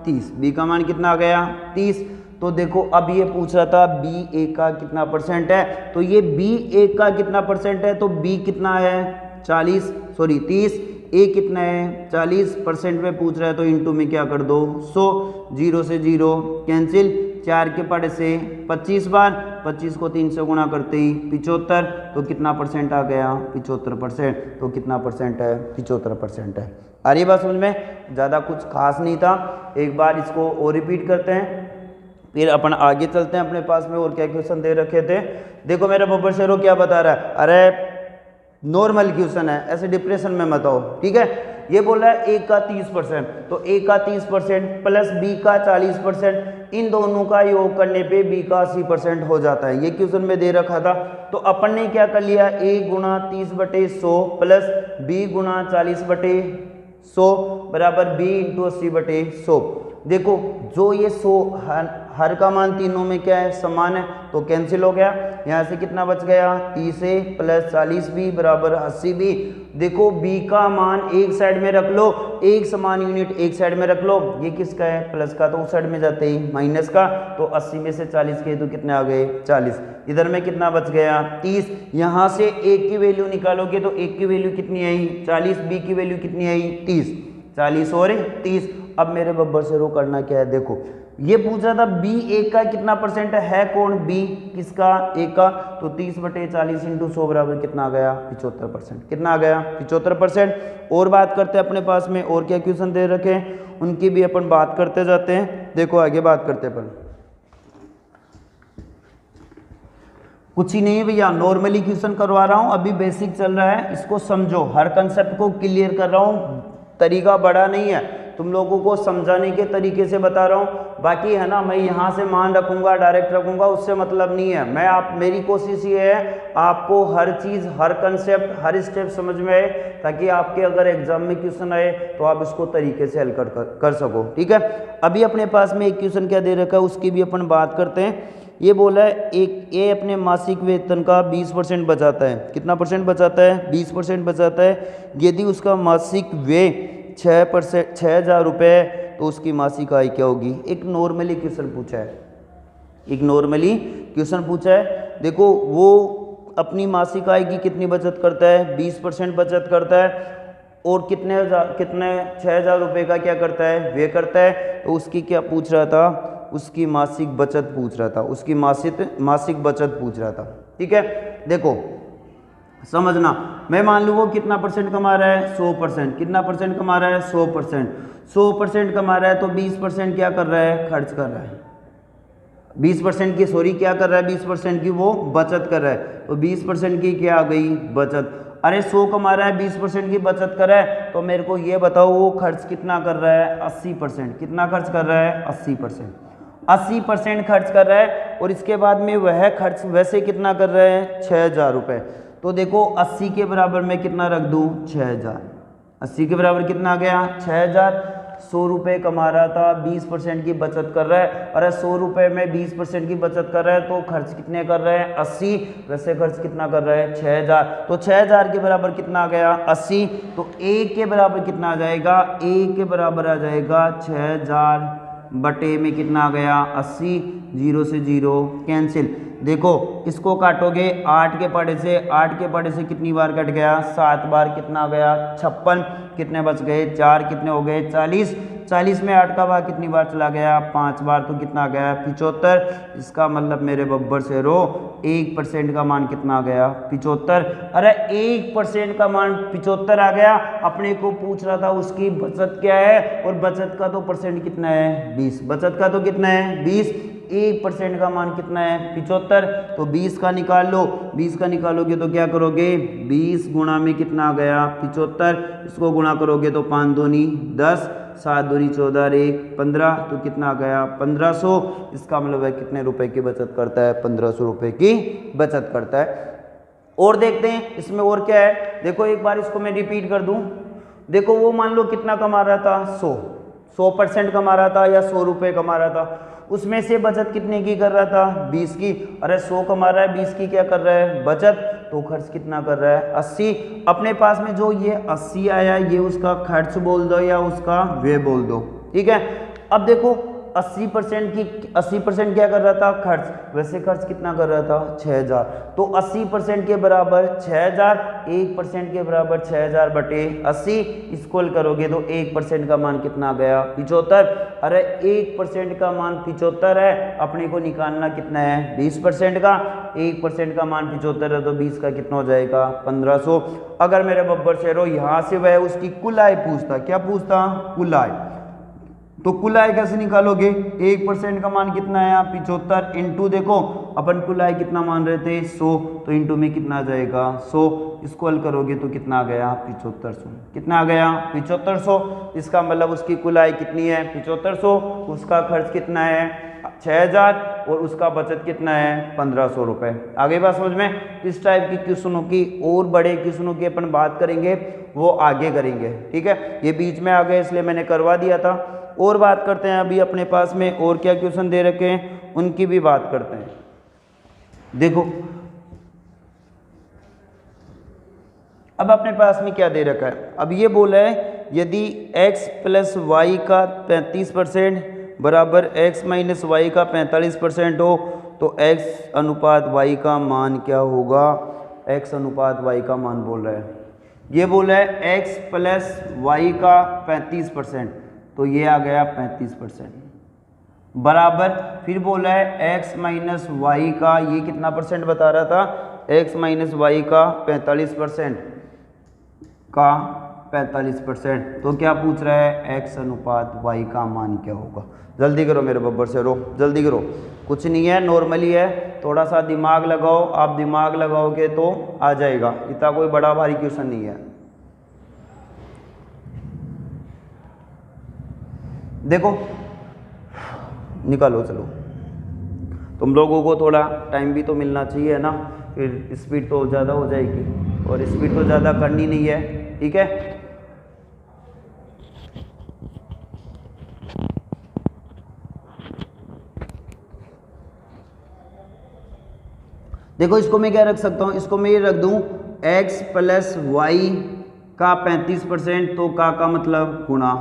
30, B का मान कितना आ गया 30। तो देखो अब ये पूछ रहा था बी ए का कितना परसेंट है, तो ये बी ए का कितना परसेंट है, तो बी कितना है 30, ए कितना है 40% में पूछ रहा है, तो इंटू में क्या कर दो 100, 0 से 0 कैंसिल, 4 के पड़े से 25 बार, 25 को 3 से गुणा करते ही 75, तो कितना परसेंट आ गया 75%, तो कितना परसेंट है 75% है। आ रही बात समझ में? ज़्यादा कुछ खास नहीं था, एक बार इसको और रिपीट करते हैं फिर अपन आगे चलते हैं। अपने पास में और क्या क्वेश्चन दे रखे थे, देखो मेरा बब्बर शेरो क्या बता रहा है, अरे नॉर्मल क्वेश्चन है, ऐसे डिप्रेशन में मत आओ, ठीक है। ये बोल रहा है ए का 30%, तो ए का 30% प्लस बी का 40%, इन दोनों का योग करने पे बी का 80% हो जाता है, ये क्वेश्चन में दे रखा था। तो अपन ने क्या कर लिया, ए गुणा 30/100 प्लस बी गुणा 40/100 बराबर बी इंटू 80/100। देखो जो ये 100 हर का मान तीनों में क्या है समान है, तो कैंसिल हो गया, यहाँ से कितना बच गया 30A प्लस 40B बराबर 80B। देखो B का मान एक साइड में रख लो, एक समान यूनिट एक साइड में रख लो, ये किसका है प्लस का, तो उस साइड में जाते ही माइनस का, तो 80 में से 40 के तो कितने आ गए 40, इधर में कितना बच गया 30। यहाँ से एक की वैल्यू निकालोगे तो एक की वैल्यू कितनी आई 40, B की वैल्यू कितनी आई 30, 40 और 30। अब मेरे बब्बर से रो करना क्या है, देखो ये पूछ रहा था बी ए का कितना परसेंट है कौन, बी किसका ए का, तो 30/40 इंटू 100 बराबर कितना आ गया 75%, कितना आ गया 75%। और बात करते हैं अपने पास में और क्या क्वेश्चन दे रखे हैं, उनकी भी अपन बात करते जाते हैं। देखो आगे बात करते हैं अपन, कुछ ही नहीं भैया, नॉर्मली क्वेश्चन करवा रहा हूँ, अभी बेसिक चल रहा है, इसको समझो, हर कंसेप्ट को क्लियर कर रहा हूँ, तरीका बड़ा नहीं है, तुम लोगों को समझाने के तरीके से बता रहा हूँ। बाकी है ना, मैं यहाँ से मान रखूँगा, डायरेक्ट रखूँगा, उससे मतलब नहीं है। मेरी कोशिश ये है आपको हर चीज़, हर कंसेप्ट, हर स्टेप समझ में आए, ताकि आपके अगर एग्जाम में क्वेश्चन आए तो आप इसको तरीके से हल कर सको। ठीक है, अभी अपने पास में एक क्वेश्चन क्या दे रखा है उसकी भी अपन बात करते हैं। ये बोला है ये अपने मासिक वेतन का 20% बचाता है। कितना परसेंट बचाता है? 20% बचाता है। यदि उसका मासिक व्यय 6,000 रुपये है तो उसकी मासिक आय क्या होगी? एक नॉर्मली क्वेश्चन पूछा है, देखो वो अपनी मासिक आय की कितनी बचत करता है? 20% बचत करता है। और कितने 6,000 रुपये का क्या करता है? व्यय करता है। तो उसकी क्या पूछ रहा था? उसकी मासिक बचत पूछ रहा था, उसकी मासिक बचत पूछ रहा था। ठीक है, देखो समझना, मैं मान लूँ वो कितना परसेंट कमा रहा है? 100%। कितना परसेंट कमा रहा है? 100%। 100% कमा रहा है तो 20% क्या कर रहा है? खर्च कर रहा है। 20% की क्या कर रहा है? 20% की वो बचत कर रहा है। तो 20% की क्या आ गई? बचत। अरे 100 कमा रहा है, 20% की बचत कर रहा है, तो मेरे को ये बताओ वो खर्च कितना कर रहा है? 80%। कितना खर्च कर रहा है? 80%। 80% खर्च कर रहा है। और इसके बाद में वह खर्च वैसे कितना कर रहा है? 6,000 रुपये। तो देखो 80 के बराबर में कितना रख दूँ? 6,000। 80 के बराबर कितना आ गया? 6,000। 100 रुपये कमा रहा था, 20% की बचत कर रहा है। अरे 100 रुपये में 20% की बचत कर रहा है तो खर्च कितने कर रहे हैं? 80। वैसे खर्च कितना कर रहा है? 6,000। तो 6,000 के बराबर कितना आ गया? 80। तो 1 के बराबर कितना आ जाएगा? 1 के बराबर आ जाएगा 6,000 बटे में कितना आ गया? 80। 0 से 0 कैंसिल। देखो इसको काटोगे 8 के पढ़े से कितनी बार कट गया? 7 बार। कितना आ गया? 56। कितने बच गए? 4। कितने हो गए? 40। 40 में 8 का भाग कितनी बार चला गया? 5 बार। तो कितना आ गया? 75। इसका मतलब मेरे बब्बर से 1% का मान कितना आ गया? 75। अरे 1% का मान 75 आ गया। अपने को पूछ रहा था उसकी बचत क्या है, और बचत का तो परसेंट कितना है? 20। बचत का तो कितना है? 20। 1% का मान कितना है? 75। तो 20 का निकाल लो। 20 का निकालोगे तो क्या करोगे? 20 गुणा में कितना आ गया? 75। इसको गुणा करोगे तो 5 दूनी 10, 7 दूनी 14, 1 15। तो कितना आ गया? 1500। इसका मतलब है कितने रुपए की बचत करता है? 1500 रुपये की बचत करता है। और देखते हैं इसमें और क्या है। देखो एक बार इसको मैं रिपीट कर दूं। देखो वो मान लो कितना कमा रहा था? 100% कमा रहा था, या 100 रुपये कमा रहा था। उसमें से बचत कितने की कर रहा था? 20 की। अरे 100 कमा रहा है, 20 की क्या कर रहा है? बचत। तो खर्च कितना कर रहा है? 80। अपने पास में जो ये 80 आया, ये उसका खर्च बोल दो या उसका व्यय बोल दो। ठीक है, अब देखो 80% क्या कर रहा था? खर्च। वैसे खर्च कितना कर रहा था? 6,000। तो 80% के बराबर 6,000, 1% के बराबर 6,000 बटे 80। इसको करोगे तो 1% का मान कितना आ गया? 75। अरे 1% का मान 75 है, अपने को निकालना कितना है? 20% का। 1% का मान 75 है तो 20 का कितना हो जाएगा? 1500। अगर मेरे बब्बर शेरो यहाँ से वह उसकी कुल आय पूछता, क्या पूछता? कुल आय। तो कुल आय कैसे निकालोगे? 1% का मान कितना है? 75 इंटू, देखो अपन कुल आय कितना मान रहे थे? 100। तो इंटू में कितना आ जाएगा? 100। इसको हल करोगे तो कितना आ गया? 7500। कितना आ गया? 7500। इसका मतलब उसकी कुल आय कितनी है? 7500। उसका खर्च कितना है? 6,000। और उसका बचत कितना है? 1500 रुपये। आगे बात समझ में? इस टाइप की क्वेश्चनों की और बड़े क्वेश्चनों की अपन बात करेंगे, वो आगे करेंगे। ठीक है, ये बीच में आ गए इसलिए मैंने करवा दिया था। और बात करते हैं अभी अपने पास में और क्या क्वेश्चन दे रखे हैं, उनकी भी बात करते हैं। देखो अब अपने पास में क्या दे रखा है। अब ये बोला है यदि x प्लस वाई का 35% बराबर x माइनस वाई का 45% हो तो x अनुपात y का मान क्या होगा? x अनुपात y का मान बोल रहा है। ये बोला है x प्लस वाई का 35%, तो ये आ गया 35% बराबर। फिर बोला है x माइनस वाई का, ये कितना परसेंट बता रहा था? x माइनस वाई का 45% का 45%। तो क्या पूछ रहा है? x अनुपात y का मान क्या होगा? जल्दी करो मेरे बब्बर से, जल्दी करो। कुछ नहीं है, नॉर्मली है, थोड़ा सा दिमाग लगाओ। आप दिमाग लगाओगे तो आ जाएगा, इतना कोई बड़ा भारी क्वेश्चन नहीं है। देखो निकालो, चलो तुम लोगों को थोड़ा टाइम भी तो मिलना चाहिए ना, फिर स्पीड तो ज़्यादा हो जाएगी और स्पीड तो ज़्यादा करनी नहीं है, ठीक है। देखो इसको मैं क्या रख सकता हूँ, इसको मैं ये रख दूँ x प्लस वाई का 35%, तो का मतलब गुणा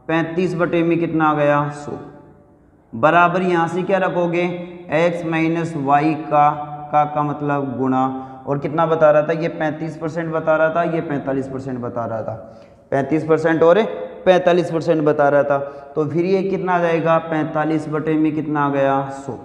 35 बटे में कितना आ गया 100, बराबर यहाँ से क्या रखोगे x माइनस वाई का मतलब गुणा, और कितना बता रहा था ये 35% बता रहा था, ये 45% बता रहा था, 35% और 45% बता रहा था, तो फिर ये कितना आ जाएगा 45 बटे में कितना आ गया 100,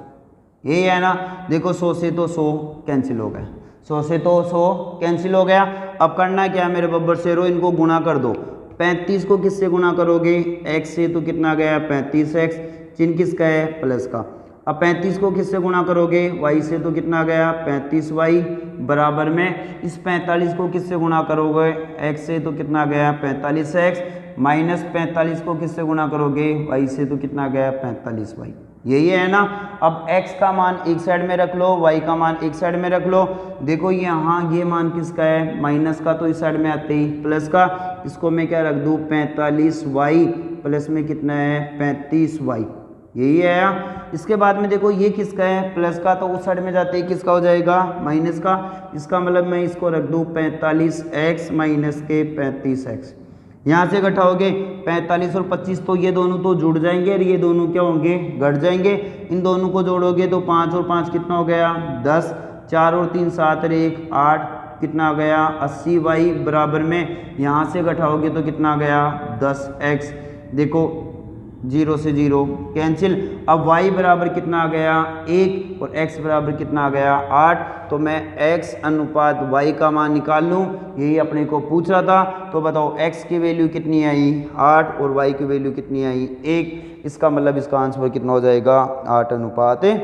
यही है ना। देखो 100 से तो 100 कैंसिल हो गया, 100 से तो 100 कैंसिल हो गया। अब करना क्या है मेरे बब्बर शेरों, इनको गुणा कर दो। 35 को किससे गुणा करोगे x से, तो कितना गया 35x, चिन्ह किसका है प्लस का। अब 35 को किससे गुणा करोगे y से, तो कितना गया 35y, बराबर में इस 45 को किससे गुणा करोगे x से, तो कितना गया 45x, माइनस 45 को किससे गुणा करोगे y से, तो कितना गया 45y, यही है ना। अब x का मान एक साइड में रख लो, y का मान एक साइड में रख लो। देखो यहाँ ये मान किसका है माइनस का, तो इस साइड में आते ही प्लस का, इसको मैं क्या रख दूँ 45y, प्लस में कितना है 35y, यही है। इसके बाद में देखो ये किसका है प्लस का, तो उस साइड में जाते ही किसका हो जाएगा माइनस का, इसका मतलब मैं इसको रख दूँ 45x माइनस के 35x, यहाँ से घटाओगे 45 और 25, तो ये दोनों तो जुड़ जाएंगे और ये दोनों क्या होंगे घट जाएंगे, इन दोनों को जोड़ोगे तो 5 और 5 कितना हो गया 10, 4 और 3 7 और 1 8, कितना आ गया 80y, बराबर में यहाँ से घटाओगे तो कितना आ गया 10x। देखो 0 से 0 कैंसिल। अब y बराबर कितना आ गया 1 और x बराबर कितना आ गया 8, तो मैं x अनुपात y का मान निकाल लूँ, यही अपने को पूछ रहा था। तो बताओ x की वैल्यू कितनी आई 8 और y की वैल्यू कितनी आई 1, इसका मतलब इसका आंसर कितना हो जाएगा 8:1,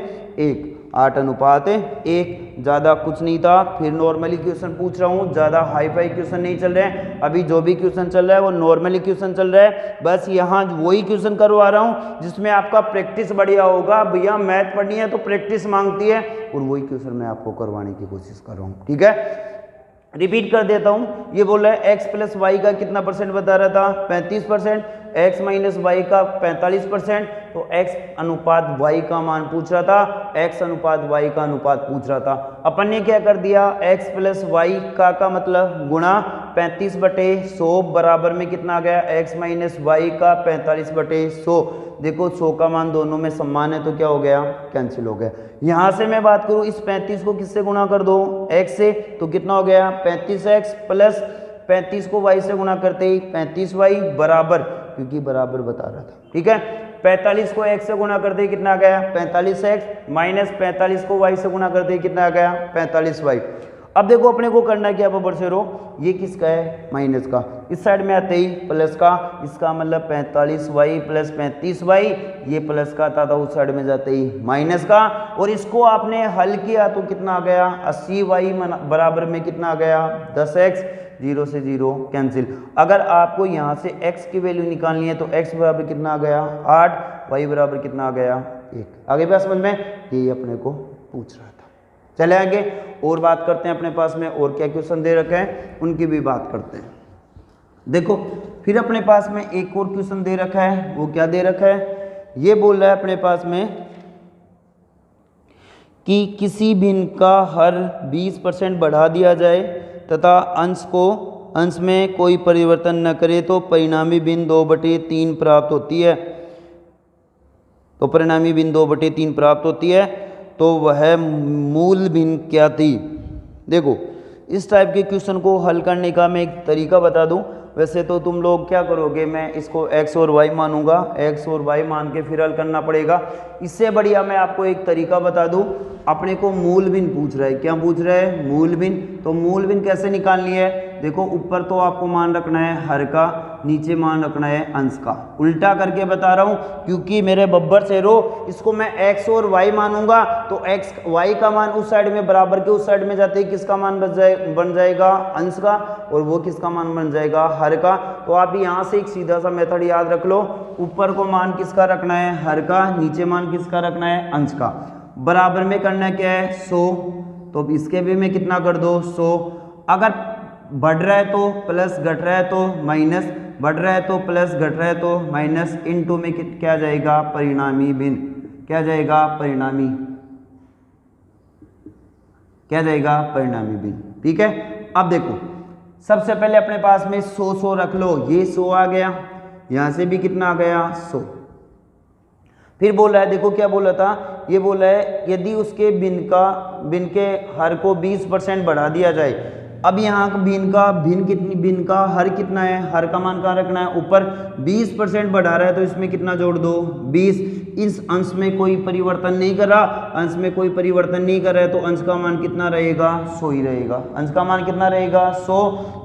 8:1। ज़्यादा कुछ नहीं था, फिर नॉर्मली क्वेश्चन पूछ रहा हूँ, ज़्यादा हाई फाई क्वेश्चन नहीं चल रहे हैं, अभी जो भी क्वेश्चन चल रहा है वो नॉर्मली क्वेश्चन चल रहा है। बस यहाँ वही क्वेश्चन करवा रहा हूँ जिसमें आपका प्रैक्टिस बढ़िया होगा। भैया मैथ पढ़नी है तो प्रैक्टिस मांगती है, और वही क्वेश्चन मैं आपको करवाने की कोशिश कर रहा हूँ, ठीक है। रिपीट कर देता हूँ, ये बोल रहा है x प्लस वाई का कितना परसेंट बता रहा था 35%, x माइनस वाई का 45%, तो x अनुपात y का मान पूछ रहा था, x अनुपात y का अनुपात पूछ रहा था। अपन ने क्या कर दिया x प्लस वाई का मतलब गुणा 35/100, बराबर में कितना आ गया x माइनस वाई का 45/100। देखो 100 का मान दोनों में समान है, तो क्या हो गया कैंसिल हो गया। यहाँ से मैं बात करूँ इस 35 को किससे गुणा कर दो x से, तो कितना हो गया 35x, प्लस 35 को y से गुणा करते ही 35y, बराबर, क्योंकि बराबर बता रहा था, ठीक है। 45 को x से गुणा करते ही कितना आ गया 45x, माइनस 45 को y से गुणा करते ही कितना आ गया 45y। अब देखो अपने को करना क्या बबर से रो, ये किसका है माइनस का, इस साइड में आते ही प्लस का, इसका मतलब 45y प्लस 35y, ये प्लस का था तो उस साइड में जाते ही माइनस का, और इसको आपने हल किया तो कितना आ गया 80y, बराबर में कितना आ गया 10x, 0 से 0 कैंसिल। अगर आपको यहाँ से x की वैल्यू निकालनी है तो x बराबर कितना आ गया 8, y बराबर कितना आ गया 1। आगे बात समझ में, यही अपने को पूछ रहा था। चले आगे और बात करते हैं, अपने पास में और क्या क्वेश्चन दे रखे हैं उनकी भी बात करते हैं। देखो फिर अपने पास में एक और क्वेश्चन दे रखा है, वो क्या दे रखा है, ये बोल रहा है अपने पास में कि किसी भिन्न का हर 20% बढ़ा दिया जाए तथा अंश में कोई परिवर्तन न करे तो परिणामी भिन्न 2/3 प्राप्त होती है। तो परिणामी भिन्न 2/3 प्राप्त होती है, तो वह मूल भिन्न क्या थी। देखो इस टाइप के क्वेश्चन को हल करने का मैं एक तरीका बता दूं। वैसे तो तुम लोग क्या करोगे, मैं इसको x और y मानूंगा, x और y मान के फिर हल करना पड़ेगा। इससे बढ़िया मैं आपको एक तरीका बता दूं, अपने को मूल भिन्न पूछ रहा है। क्या पूछ रहा है मूल भिन्न, तो मूल भिन्न कैसे निकालनी है। देखो ऊपर तो आपको मान रखना है हर का, नीचे मान रखना है अंश का। उल्टा करके बता रहा हूँ क्योंकि मेरे बब्बर शेरो इसको मैं x और y मानूंगा तो x y का मान उस साइड में बराबर के उस साइड में जाते ही किसका मान बन जाएगा अंश का, और वो किसका मान बन जाएगा हर का। तो आप यहाँ से एक सीधा सा मेथड याद रख लो, ऊपर को मान किसका रखना है हर का, नीचे मान किसका रखना है अंश का। बराबर में करना क्या है 100, तो इसके भी में कितना कर दो 100। अगर बढ़ रहा है तो प्लस, घट रहा है तो माइनस, बढ़ रहा है तो प्लस, घट रहा है तो माइनस, इनटू में क्या जाएगा परिणामी भिन्न, क्या जाएगा परिणामी, क्या जाएगा परिणामी भिन्न। ठीक है, अब देखो सबसे पहले अपने पास में 100 रख लो, ये 100 आ गया, यहां से भी कितना आ गया 100। फिर बोल रहा है, देखो क्या बोला था, ये बोला है यदि उसके भिन्न के हर को 20% बढ़ा दिया जाए। अब यहाँ भिन्न का हर कितना है, हर का मान कहाँ रखना है ऊपर, 20% बढ़ा रहा है तो इसमें कितना जोड़ दो 20। इस अंश में कोई परिवर्तन नहीं कर रहा, अंश में कोई परिवर्तन नहीं कर रहा है तो अंश का मान कितना रहेगा 100 ही रहेगा। अंश का मान कितना रहेगा 100,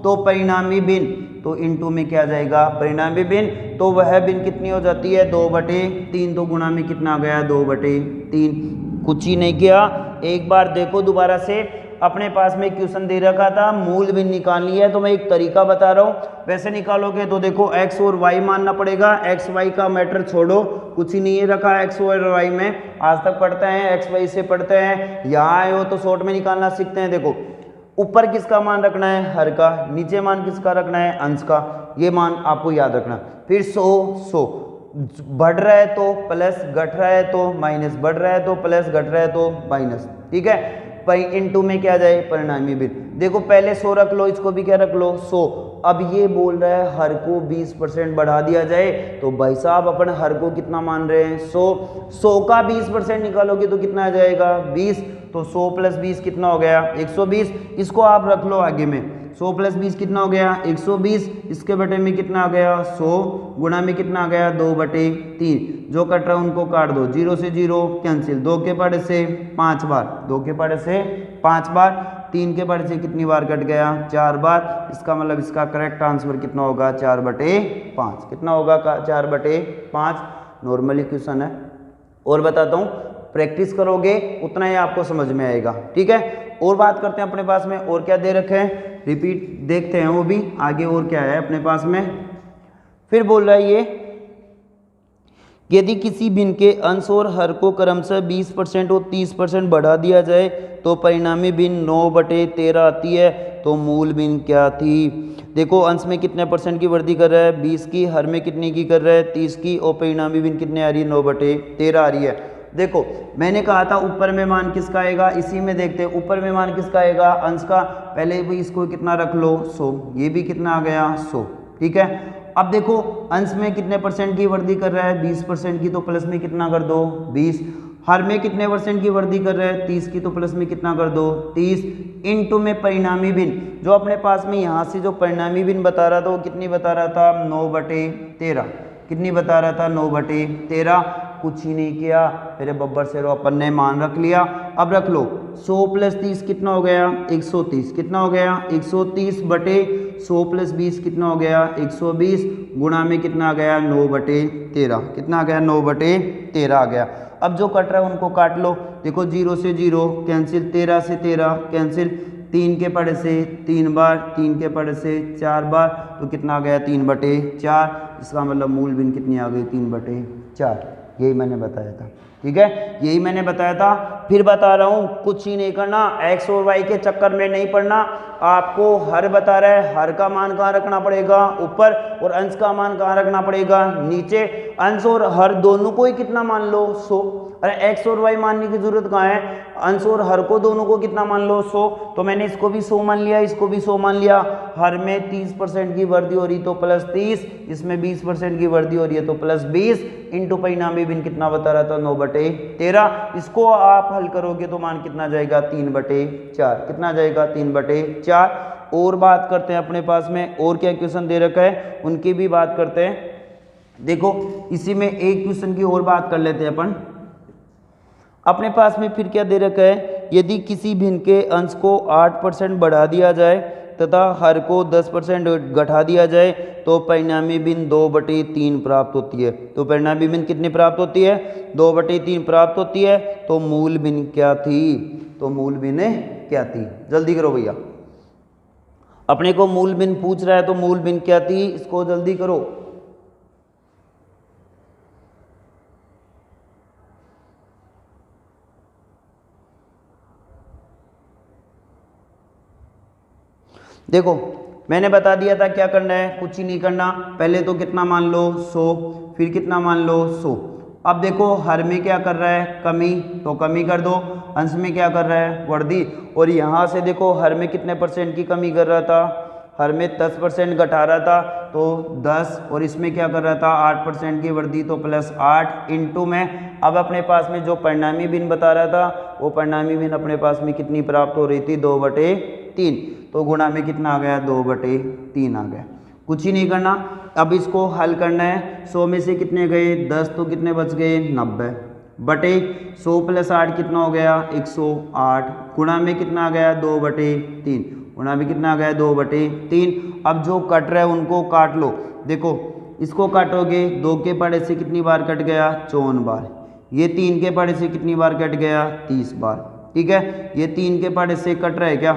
तो परिणामी भिन्न तो इनटू में क्या जाएगा परिणामी भिन्न, तो वह भिन्न कितनी हो जाती है 2/3, तो गुणा में कितना आ गया 2/3। कुछ ही नहीं किया, एक बार देखो दोबारा से, अपने पास में क्वेश्चन दे रखा था मूल भिन्न निकालनी है, तो मैं एक तरीका बता रहा हूँ, वैसे निकालोगे तो देखो x और y मानना पड़ेगा। x y का मैटर छोड़ो, कुछ ही नहीं है रखा x और y में, आज तक पढ़ते हैं x y से पढ़ते हैं, यहाँ आए हो तो शॉर्ट में निकालना सीखते हैं। देखो ऊपर किसका मान रखना है हर का, नीचे मान किसका रखना है अंश का, ये मान आपको याद रखना। फिर 100 बढ़ रहा है तो प्लस, घट रहा है तो माइनस, बढ़ रहा है तो प्लस, घट रहा है तो माइनस। ठीक है, इनटू में क्या जाए परिणामी भिन्न। देखो पहले 100 रख लो, इसको भी क्या रख लो 100। अब ये बोल रहा है हर को 20% बढ़ा दिया जाए, तो भाई साहब अपन हर को कितना मान रहे हैं 100 का 20% निकालोगे तो कितना आ जाएगा 20, तो 100 + 20 कितना हो गया 120। इसको आप रख लो आगे में, 100 + 20 कितना हो गया 120, इसके बटे में कितना आ गया 100, गुणा में कितना आ गया 2/3। जो कट रहा है उनको काट दो, 0 से 0 कैंसिल, 2 के पढ़े से 5 बार, 2 के पढ़े से 5 बार, 3 के पढ़े से कितनी बार कट गया 4 बार। इसका मतलब इसका करेक्ट आंसर कितना होगा 4/5। कितना होगा 4/5, नॉर्मली क्वेश्चन है। और बताता हूँ, प्रैक्टिस करोगे उतना ही आपको समझ में आएगा। ठीक है, और बात करते हैं अपने पास में और क्या दे रखे हैं, रिपीट देखते हैं वो भी आगे और क्या है अपने पास में। फिर बोल रहा है ये, यदि किसी भिन्न के अंश और हर को क्रमशः 20% और 30% बढ़ा दिया जाए तो परिणामी भिन्न 9/13 आती है, तो मूल भिन्न क्या थी। देखो अंश में कितने % की वृद्धि कर रहा है 20 की, हर में कितने की कर रहा है 30 की, और परिणामी भिन्न कितने आ रही है 9/13 आ रही है। देखो मैंने कहा था ऊपर में मान किसका आएगा, इसी में देखते हैं ऊपर में मान किसका आएगा अंश का। पहले भी इसको कितना रख लो 100, ये भी कितना आ गया 100। ठीक है, अब देखो अंश में कितने % की वृद्धि कर रहा है 20% की, तो प्लस में कितना कर दो 20। हर में कितने % की वृद्धि कर रहा है 30 की, तो प्लस में कितना कर दो 30। इनटू में परिणामी भिन्न, जो अपने पास में यहाँ से जो परिणामी भिन्न बता रहा था वो कितनी बता रहा था 9/13। कितनी बता रहा था 9/13। कुछ ही नहीं किया, मेरे बब्बर से अपन ने मान रख लिया। अब रख लो 100 + 30 कितना हो गया 130। कितना हो गया 130/100 + 20 कितना हो गया 120, गुणा में कितना आ गया 9/13। कितना आ गया 9/13 आ गया। अब जो कट रहा है उनको काट लो, देखो 0 से 0 कैंसिल, 13 से 13 कैंसिल, 3 के पढ़े से 3 बार, 3 के पढ़े से 4 बार, तो कितना आ गया 3/4। इसका मतलब मूल भिन्न कितनी आ गई 3/4। यही मैंने बताया था। ठीक है, यही मैंने बताया था। फिर बता रहा हूँ कुछ ही नहीं करना, x और y के चक्कर में नहीं पड़ना। आपको हर बता रहा है, हर का मान कहाँ रखना पड़ेगा ऊपर, और अंश का मान कहाँ रखना पड़ेगा नीचे। अंश और हर दोनों को ही कितना मान लो 100। अरे x और y मानने की जरूरत कहाँ है, अंश और हर को दोनों को कितना मान लो 100। तो मैंने इसको भी 100 मान लिया, इसको भी 100 मान लिया। हर में 30% की वृद्धि हो रही तो +30, इसमें 20% की वृद्धि हो रही है तो +20, इनटू परिणामी भिन्न कितना बता रहा था 9/13। इसको आप हल करोगे तो मान कितना जाएगा 3/4। कितना जाएगा 3/4। और बात करते हैं अपने पास में और क्या क्वेश्चन दे रखा है उनकी भी बात करते हैं। देखो इसी में एक क्वेश्चन की और बात कर लेते हैं अपन। अपने पास में फिर क्या दे रखा है, यदि किसी भिन्न के अंश को 8% बढ़ा दिया जाए तथा हर को 10% घटा दिया जाए तो परिणामी भिन्न 2/3 प्राप्त होती है। तो परिणामी भिन्न कितनी प्राप्त होती है? 2/3 प्राप्त होती है। तो मूल भिन्न क्या थी? तो मूल भिन्न क्या थी? जल्दी करो भैया, अपने को मूल भिन्न पूछ रहा है तो मूल भिन्न क्या थी, इसको जल्दी करो। देखो मैंने बता दिया था क्या करना है, कुछ ही नहीं करना। पहले तो कितना मान लो 100, फिर कितना मान लो 100। अब देखो हर में क्या कर रहा है, कमी, तो कमी कर दो। अंश में क्या कर रहा है, वृद्धि। और यहाँ से देखो हर में कितने % की कमी कर रहा था, हर में 10% घटा रहा था तो 10, और इसमें क्या कर रहा था 8% की वृद्धि, तो +8 इंटू में। अब अपने पास में जो परिणामी भिन्न बता रहा था वो परिणामी भिन्न अपने पास में कितनी प्राप्त हो रही थी, 2/3। तो गुणा में कितना आ गया, 2/3 आ गया। कुछ ही नहीं करना, अब इसको हल करना है। 100 में से कितने गए 10, तो कितने बच गए 90 बटे 100 + 8 कितना हो गया 108। गुणा में कितना आ गया 2/3, गुणा में कितना आ गया 2/3। अब जो कट रहा है उनको काट लो। देखो इसको काटोगे 2 के पड़े से कितनी बार कट गया 54 बार। ये 3 के पड़े से कितनी बार कट गया 30 बार। ठीक है, ये 3 के पड़े से कट रहा है क्या,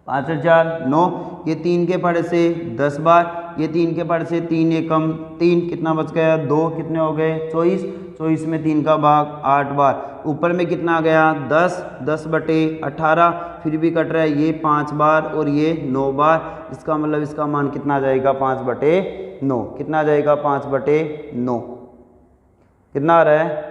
5 और 4 9। ये 3 के पड़े से 10 बार, ये 3 के पड़े से 3 एकम 3, कितना बच गया 2, कितने हो गए 24। 24 में 3 का भाग 8 बार। ऊपर में कितना आ गया 10, 10/18। फिर भी कट रहा है ये 5 बार और ये 9 बार। इसका मतलब इसका मान कितना आ जाएगा 5/9। कितना आ जाएगा 5/9, कितना आ रहा है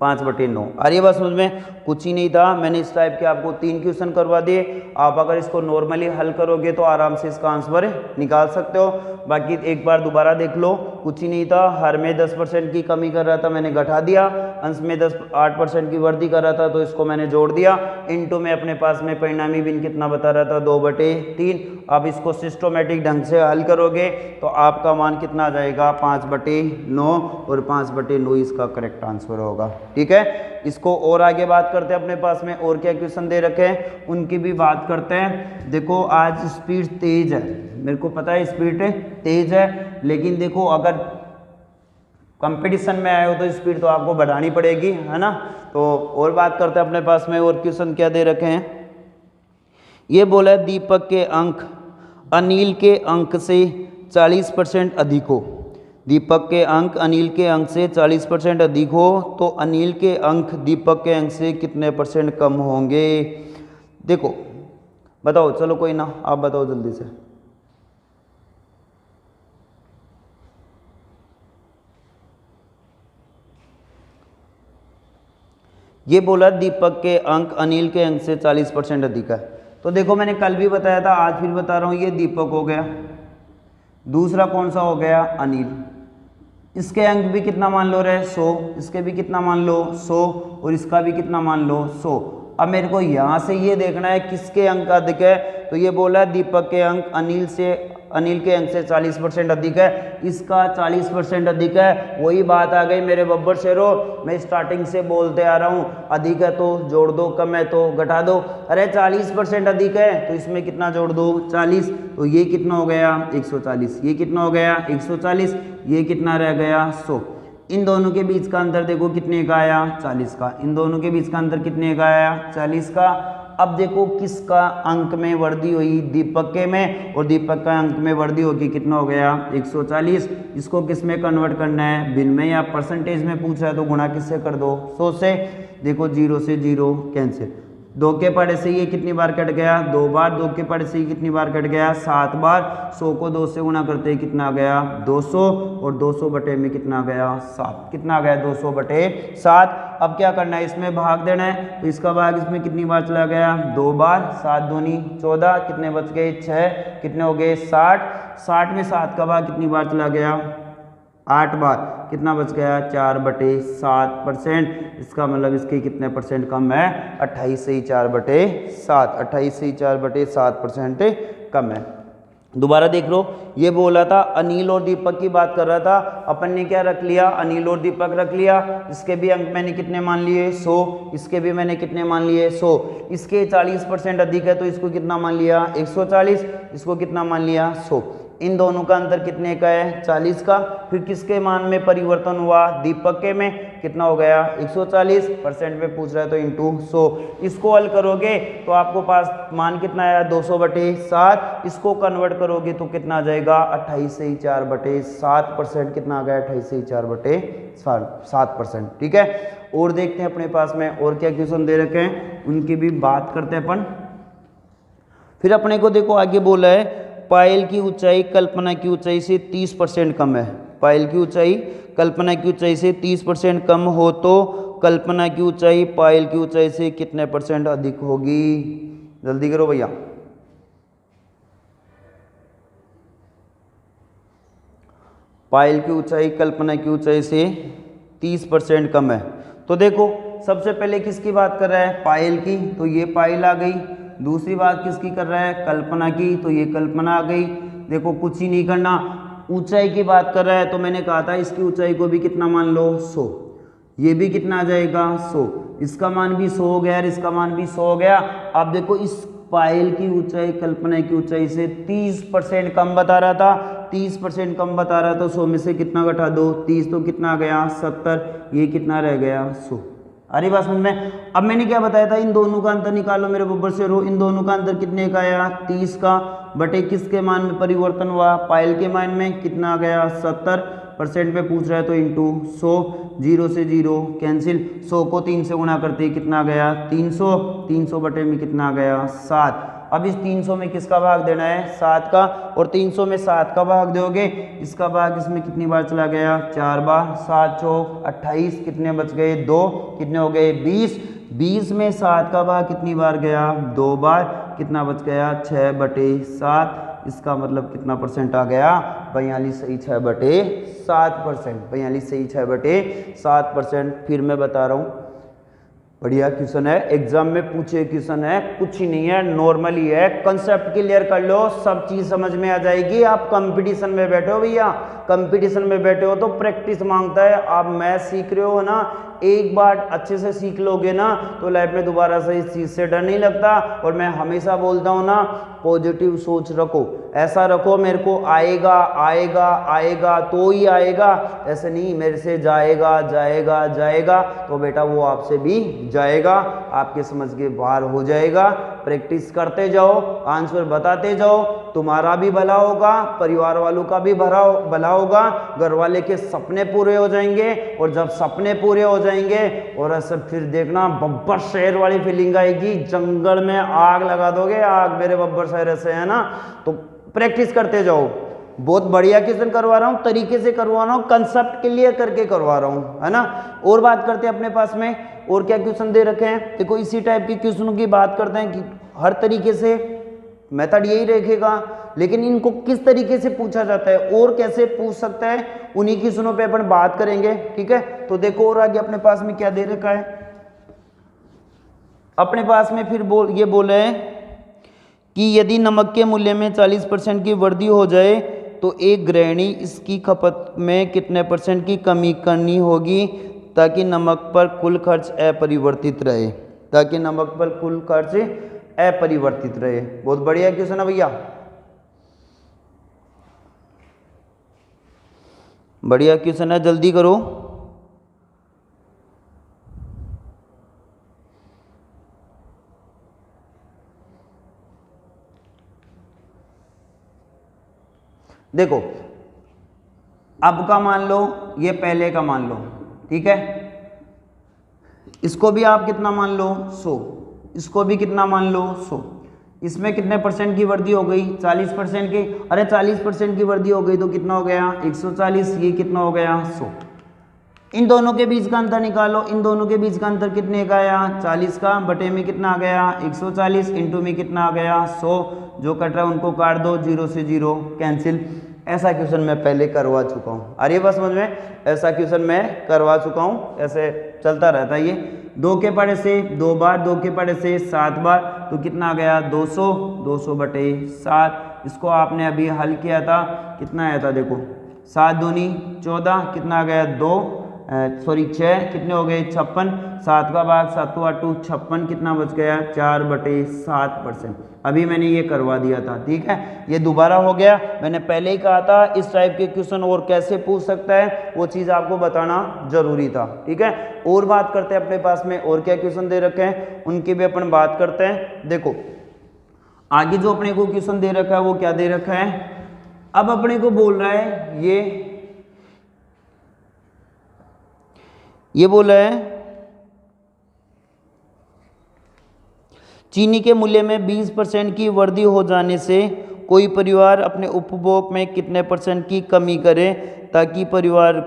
5/9। आ रही है बात समझ में? कुछ ही नहीं था, मैंने इस टाइप के आपको 3 क्वेश्चन करवा दिए। आप अगर इसको नॉर्मली हल करोगे तो आराम से इसका आंसर निकाल सकते हो। बाकी एक बार दोबारा देख लो, कुछ ही नहीं था। हर में 10% की कमी कर रहा था, मैंने घटा दिया। अंश में 8% की वृद्धि कर रहा था तो इसको मैंने जोड़ दिया। इनटू में अपने पास में परिणामी भिन्न कितना बता रहा था 2/3। अब इसको सिस्टोमेटिक ढंग से हल करोगे तो आपका मान कितना आ जाएगा 5/9, और 5/9 इसका करेक्ट आंसर होगा। ठीक है, इसको और आगे बात करते हैं। अपने पास में और क्या क्वेश्चन दे रखे हैं उनकी भी बात करते हैं। देखो आज स्पीड तेज है, मेरे को पता है स्पीड तेज है, लेकिन देखो अगर कंपटीशन में आए हो तो स्पीड तो आपको बढ़ानी पड़ेगी, है ना। तो और बात करते हैं अपने पास में और क्वेश्चन क्या दे रखे हैं। ये बोला है दीपक के अंक अनिल के अंक से 40% अधिक हो। दीपक के अंक अनिल के अंक से 40% अधिक हो तो अनिल के अंक दीपक के अंक से कितने % कम होंगे। देखो बताओ, चलो कोई ना, आप बताओ जल्दी से। ये बोला दीपक के अंक अनिल के अंक से 40% अधिक है। तो देखो मैंने कल भी बताया था, आज फिर बता रहा हूँ। ये दीपक हो गया, दूसरा कौन सा हो गया अनिल। इसके अंक भी कितना मान लो रहे 100, इसके भी कितना मान लो 100, और इसका भी कितना मान लो 100। अब मेरे को यहाँ से ये देखना है किसके अंक अधिक है। तो ये बोला दीपक के अंक अनिल के अंक से 40% अधिक है, इसका 40% अधिक है। वही बात आ गई मेरे बब्बर शेरो, मैं स्टार्टिंग से बोलते आ रहा हूँ, अधिक है तो जोड़ दो, कम है तो घटा दो। अरे 40% अधिक है तो इसमें कितना जोड़ दो 40, तो ये कितना हो गया 140, ये कितना हो गया 140, ये कितना रह गया 100। इन दोनों के बीच का अंतर देखो कितने का आया 40 का। इन दोनों के बीच का अंतर कितने का आया 40 का। अब देखो किसका अंक में वृद्धि हुई, दीपक के में, और दीपक का अंक में वृद्धि होगी कितना हो गया 140। इसको किस में कन्वर्ट करना है, भिन्न में या परसेंटेज में पूछ रहा है तो गुणा किससे कर दो 100 से। देखो 0 से 0 कैंसिल, 2 के पड़े से ये कितनी बार कट गया 2 बार, 2 के पड़े से ये कितनी बार कट गया 7 बार। 100 को 2 से गुणा करते ही कितना आ गया 200, और 200 बटे में कितना आ गया 7, कितना आ गया 200 बटे 7। अब क्या करना है, इसमें भाग देना है। तो इसका भाग इसमें कितनी बार चला गया 2 बार, 7 दूनी 14, कितने बच गए 6, कितने हो गए 60। 60 में 7 का भाग कितनी बार चला गया 8 बार, कितना बच गया 4/7%। इसका मतलब इसके कितने % कम है 28 से ही 4/7, 28 से ही 4/7% कम है। दोबारा देख लो, ये बोला था अनिल और दीपक की बात कर रहा था, अपन ने क्या रख लिया, अनिल और दीपक रख लिया। इसके भी अंक मैंने कितने मान लिए 100, इसके भी मैंने कितने मान लिए 100। इसके 40% अधिक है तो इसको कितना मान लिया 140, इसको कितना मान लिया 100। इन दोनों का अंतर कितने का है 40 का। फिर किसके मान में परिवर्तन हुआ, दीपक के में, कितना हो गया 140, परसेंट में पूछ रहा है तो इंटू 100। इसको हल करोगे तो आपको पास मान कितना आया 200/7। इसको कन्वर्ट करोगे तो कितना आ जाएगा 28/4/7%। कितना आ गया 28/4/7%। ठीक है, और देखते हैं अपने पास में और क्या क्वेश्चन दे रखे हैं, उनकी भी बात करते हैं अपन। फिर अपने को देखो आगे बोला है पायल की ऊंचाई कल्पना की ऊंचाई से 30% कम है। पायल की ऊंचाई कल्पना की ऊंचाई से 30% कम हो तो कल्पना की ऊंचाई पायल की ऊंचाई से कितने % अधिक होगी। जल्दी करो भैया। पायल की ऊंचाई कल्पना की ऊंचाई से 30% कम है। तो देखो सबसे पहले किसकी बात कर रहा है, पायल की, तो ये पायल आ गई। दूसरी बात किसकी कर रहा है, कल्पना की, तो ये कल्पना आ गई। देखो कुछ ही नहीं करना, ऊंचाई की बात कर रहा है तो मैंने कहा था इसकी ऊंचाई को भी कितना मान लो 100। ये भी कितना आ जाएगा 100, इसका मान भी 100 हो गया और इसका मान भी 100 हो गया। अब देखो इस पायल की ऊंचाई कल्पना की ऊंचाई से 30% कम बता रहा था, 30% कम बता रहा था, तो 100 में से कितना घटा दो 30, तो कितना आ गया 70, ये कितना रह गया 100। अरे बात समझ में। अब मैंने क्या बताया था, इन दोनों का अंतर निकालो मेरे बब्बर से रो। इन दोनों का अंतर कितने का आया 30 का, बटे किसके मान में परिवर्तन हुआ, पायल के मान में, कितना आ गया 70%। पे पूछ रहा है तो इंटू 100, 0 से 0 कैंसिल, 100 को 3 से गुणा करते कितना आ गया 300, 300 बटे में कितना आ गया 7। अब इस 300 में किसका भाग देना है 7 का, और 300 में 7 का भाग दोगे, इसका भाग इसमें कितनी बार चला गया 4 बार, 7 चौक 28, कितने बच गए 2, कितने हो गए 20, 20 में 7 का भाग कितनी बार गया 2 बार, कितना बच गया 6/7। इसका मतलब कितना % आ गया 42.6/7%। 42.6/7%। फिर मैं बता रहा हूँ, बढ़िया क्वेश्चन है, एग्जाम में पूछे क्वेश्चन है, कुछ ही नहीं है, नॉर्मल ही है। कंसेप्ट क्लियर कर लो, सब चीज समझ में आ जाएगी। आप कंपटीशन में बैठे हो भैया, कंपटीशन में बैठे हो तो प्रैक्टिस मांगता है। आप मैथ सीख रहे हो ना, एक बार अच्छे से सीख लोगे ना तो लाइफ में दोबारा से इस चीज से डर नहीं लगता। और मैं हमेशा बोलता हूँ ना, पॉजिटिव सोच रखो, ऐसा रखो मेरे को आएगा आएगा आएगा तो ही आएगा, ऐसे नहीं मेरे से जाएगा जाएगा जाएगा, तो बेटा वो आपसे भी जाएगा, आपके समझ के बाहर हो जाएगा। प्रैक्टिस करते जाओ, आंसर बताते जाओ, तुम्हारा भी भला होगा, परिवार वालों का भी भला होगा, घर वाले के सपने पूरे हो जाएंगे। और जब सपने पूरे हो जाएंगे और ऐसे फिर देखना बब्बर शहर वाली फीलिंग आएगी, जंगल में आग लगा दोगे, आग मेरे बब्बर शहर से है ना। तो प्रैक्टिस करते जाओ, बहुत बढ़िया क्वेश्चन करवा रहा हूँ, तरीके से करवा रहा हूँ, कंसेप्ट क्लियर करके करवा रहा हूँ, है ना। और बात करते हैं अपने पास में और क्या क्वेश्चन दे रखे हैं। देखो इसी टाइप के क्वेश्चनों की बात करते हैं कि हर तरीके से मेथड यही रखेगा, लेकिन इनको किस तरीके से पूछा जाता है और कैसे पूछ सकता है, उन्हीं क्वेश्चनों पे अपन बात करेंगे। ठीक है, तो देखो और आगे अपने पास में क्या दे रखा है। अपने पास में फिर ये बोले हैं कि यदि नमक के मूल्य में 40% की वृद्धि हो जाए तो एक गृहिणी इसकी खपत में कितने % की कमी करनी होगी ताकि नमक पर कुल खर्च अपरिवर्तित रहे, ताकि नमक पर कुल खर्च अपरिवर्तित रहे। बहुत बढ़िया क्वेश्चन है भैया, बढ़िया क्वेश्चन है, जल्दी करो। देखो अब का मान लो, ये पहले का मान लो, ठीक है, इसको भी आप कितना मान लो 100, इसको भी कितना मान लो 100। इसमें कितने % की वृद्धि हो गई 40% की, अरे 40% की वृद्धि हो गई तो कितना हो गया 140, ये कितना हो गया 100। इन दोनों के बीच का अंतर निकालो, इन दोनों के बीच का अंतर कितने का आया 40 का, बटे में कितना आ गया 140, इंटू में कितना आ गया 100, जो कट रहा है उनको काट दो, 0 से 0 कैंसिल। ऐसा क्वेश्चन मैं पहले करवा चुका हूँ, अरे बस समझ में, ऐसा क्वेश्चन मैं करवा चुका हूँ, ऐसे चलता रहता है ये। 2 के पढ़े से 2 बार, 2 के पढ़े से 7 बार, तो कितना आ गया 200, 200/7। इसको आपने अभी हल किया था, कितना आया था देखो, 7 दूनी 14, कितना आ गया 2 सॉरी 6, कितने हो गए 56, 7 का भाग 7 8 56, कितना बच गया 4/7%। अभी मैंने ये करवा दिया था, ठीक है, ये दोबारा हो गया। मैंने पहले ही कहा था इस टाइप के क्वेश्चन और कैसे पूछ सकता है वो चीज़ आपको बताना जरूरी था, ठीक है। और बात करते हैं अपने पास में और क्या क्वेश्चन दे रखे हैं, उनकी भी अपन बात करते हैं। देखो आगे जो अपने को क्वेश्चन दे रखा है वो क्या दे रखा है, अब अपने को बोल रहा है ये बोला है चीनी के मूल्य में 20% की वृद्धि हो जाने से कोई परिवार अपने उपभोग में कितने % की कमी करे ताकि परिवार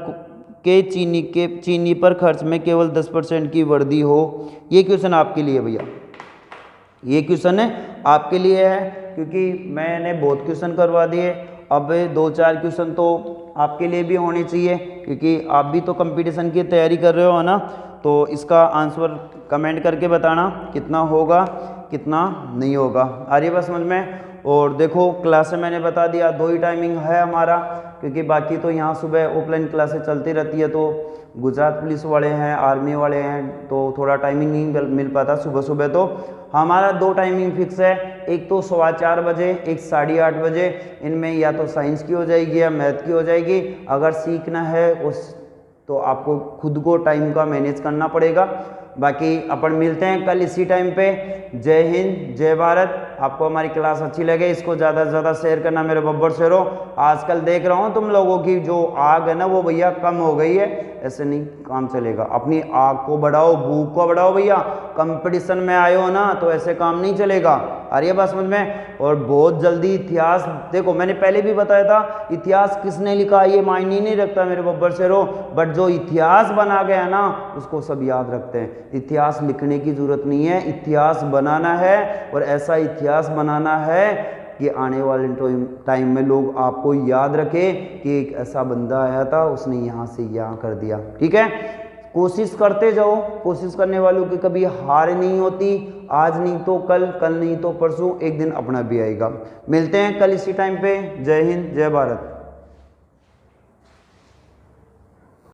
के चीनी पर खर्च में केवल 10% की वृद्धि हो। ये क्वेश्चन आपके लिए भैया, ये क्वेश्चन है आपके लिए है, क्योंकि मैंने बहुत क्वेश्चन करवा दिए, अब 2-4 क्वेश्चन तो आपके लिए भी होने चाहिए, क्योंकि आप भी तो कंपटीशन की तैयारी कर रहे हो ना। तो इसका आंसर कमेंट करके बताना कितना होगा कितना नहीं होगा। आ रही है बात समझ में। और देखो क्लासें मैंने बता दिया 2 ही टाइमिंग है हमारा, क्योंकि बाकी तो यहाँ सुबह ऑफलाइन क्लासें चलती रहती है, तो गुजरात पुलिस वाले हैं, आर्मी वाले हैं, तो थोड़ा टाइमिंग नहीं मिल पाता सुबह सुबह। तो हमारा 2 टाइमिंग फिक्स है, एक तो 4:15 बजे, एक 8:30 बजे। इनमें या तो साइंस की हो जाएगी या मैथ की हो जाएगी। अगर सीखना है उस तो आपको खुद को टाइम का मैनेज करना पड़ेगा। बाकी अपन मिलते हैं कल इसी टाइम पे। जय हिंद जय भारत। आपको हमारी क्लास अच्छी लगे इसको ज़्यादा से ज़्यादा शेयर करना मेरे बब्बर शेरों। आजकल देख रहा हूँ तुम लोगों की जो आग है ना वो भैया कम हो गई है, ऐसे नहीं काम चलेगा। अपनी आग को बढ़ाओ, भूख को बढ़ाओ भैया। कंपटीशन में आए हो ना तो ऐसे काम नहीं चलेगा। आ रही है बात समझ में। और बहुत जल्दी इतिहास, देखो मैंने पहले भी बताया था इतिहास किसने लिखा ये मायने नहीं रखता मेरे बब्बर शेरों, बट जो इतिहास बना गया ना उसको सब याद रखते हैं। इतिहास लिखने की जरूरत नहीं है, इतिहास बनाना है। और ऐसा इतिहास बनाना है कि आने वाले टाइम में लोग आपको याद रखें कि एक ऐसा बंदा आया था उसने यहाँ से यहाँ कर दिया। ठीक है, कोशिश करते जाओ। कोशिश करने वालों की कभी हार नहीं होती। आज नहीं तो कल, कल नहीं तो परसों, एक दिन अपना भी आएगा। मिलते हैं कल इसी टाइम पे। जय हिंद जय भारत।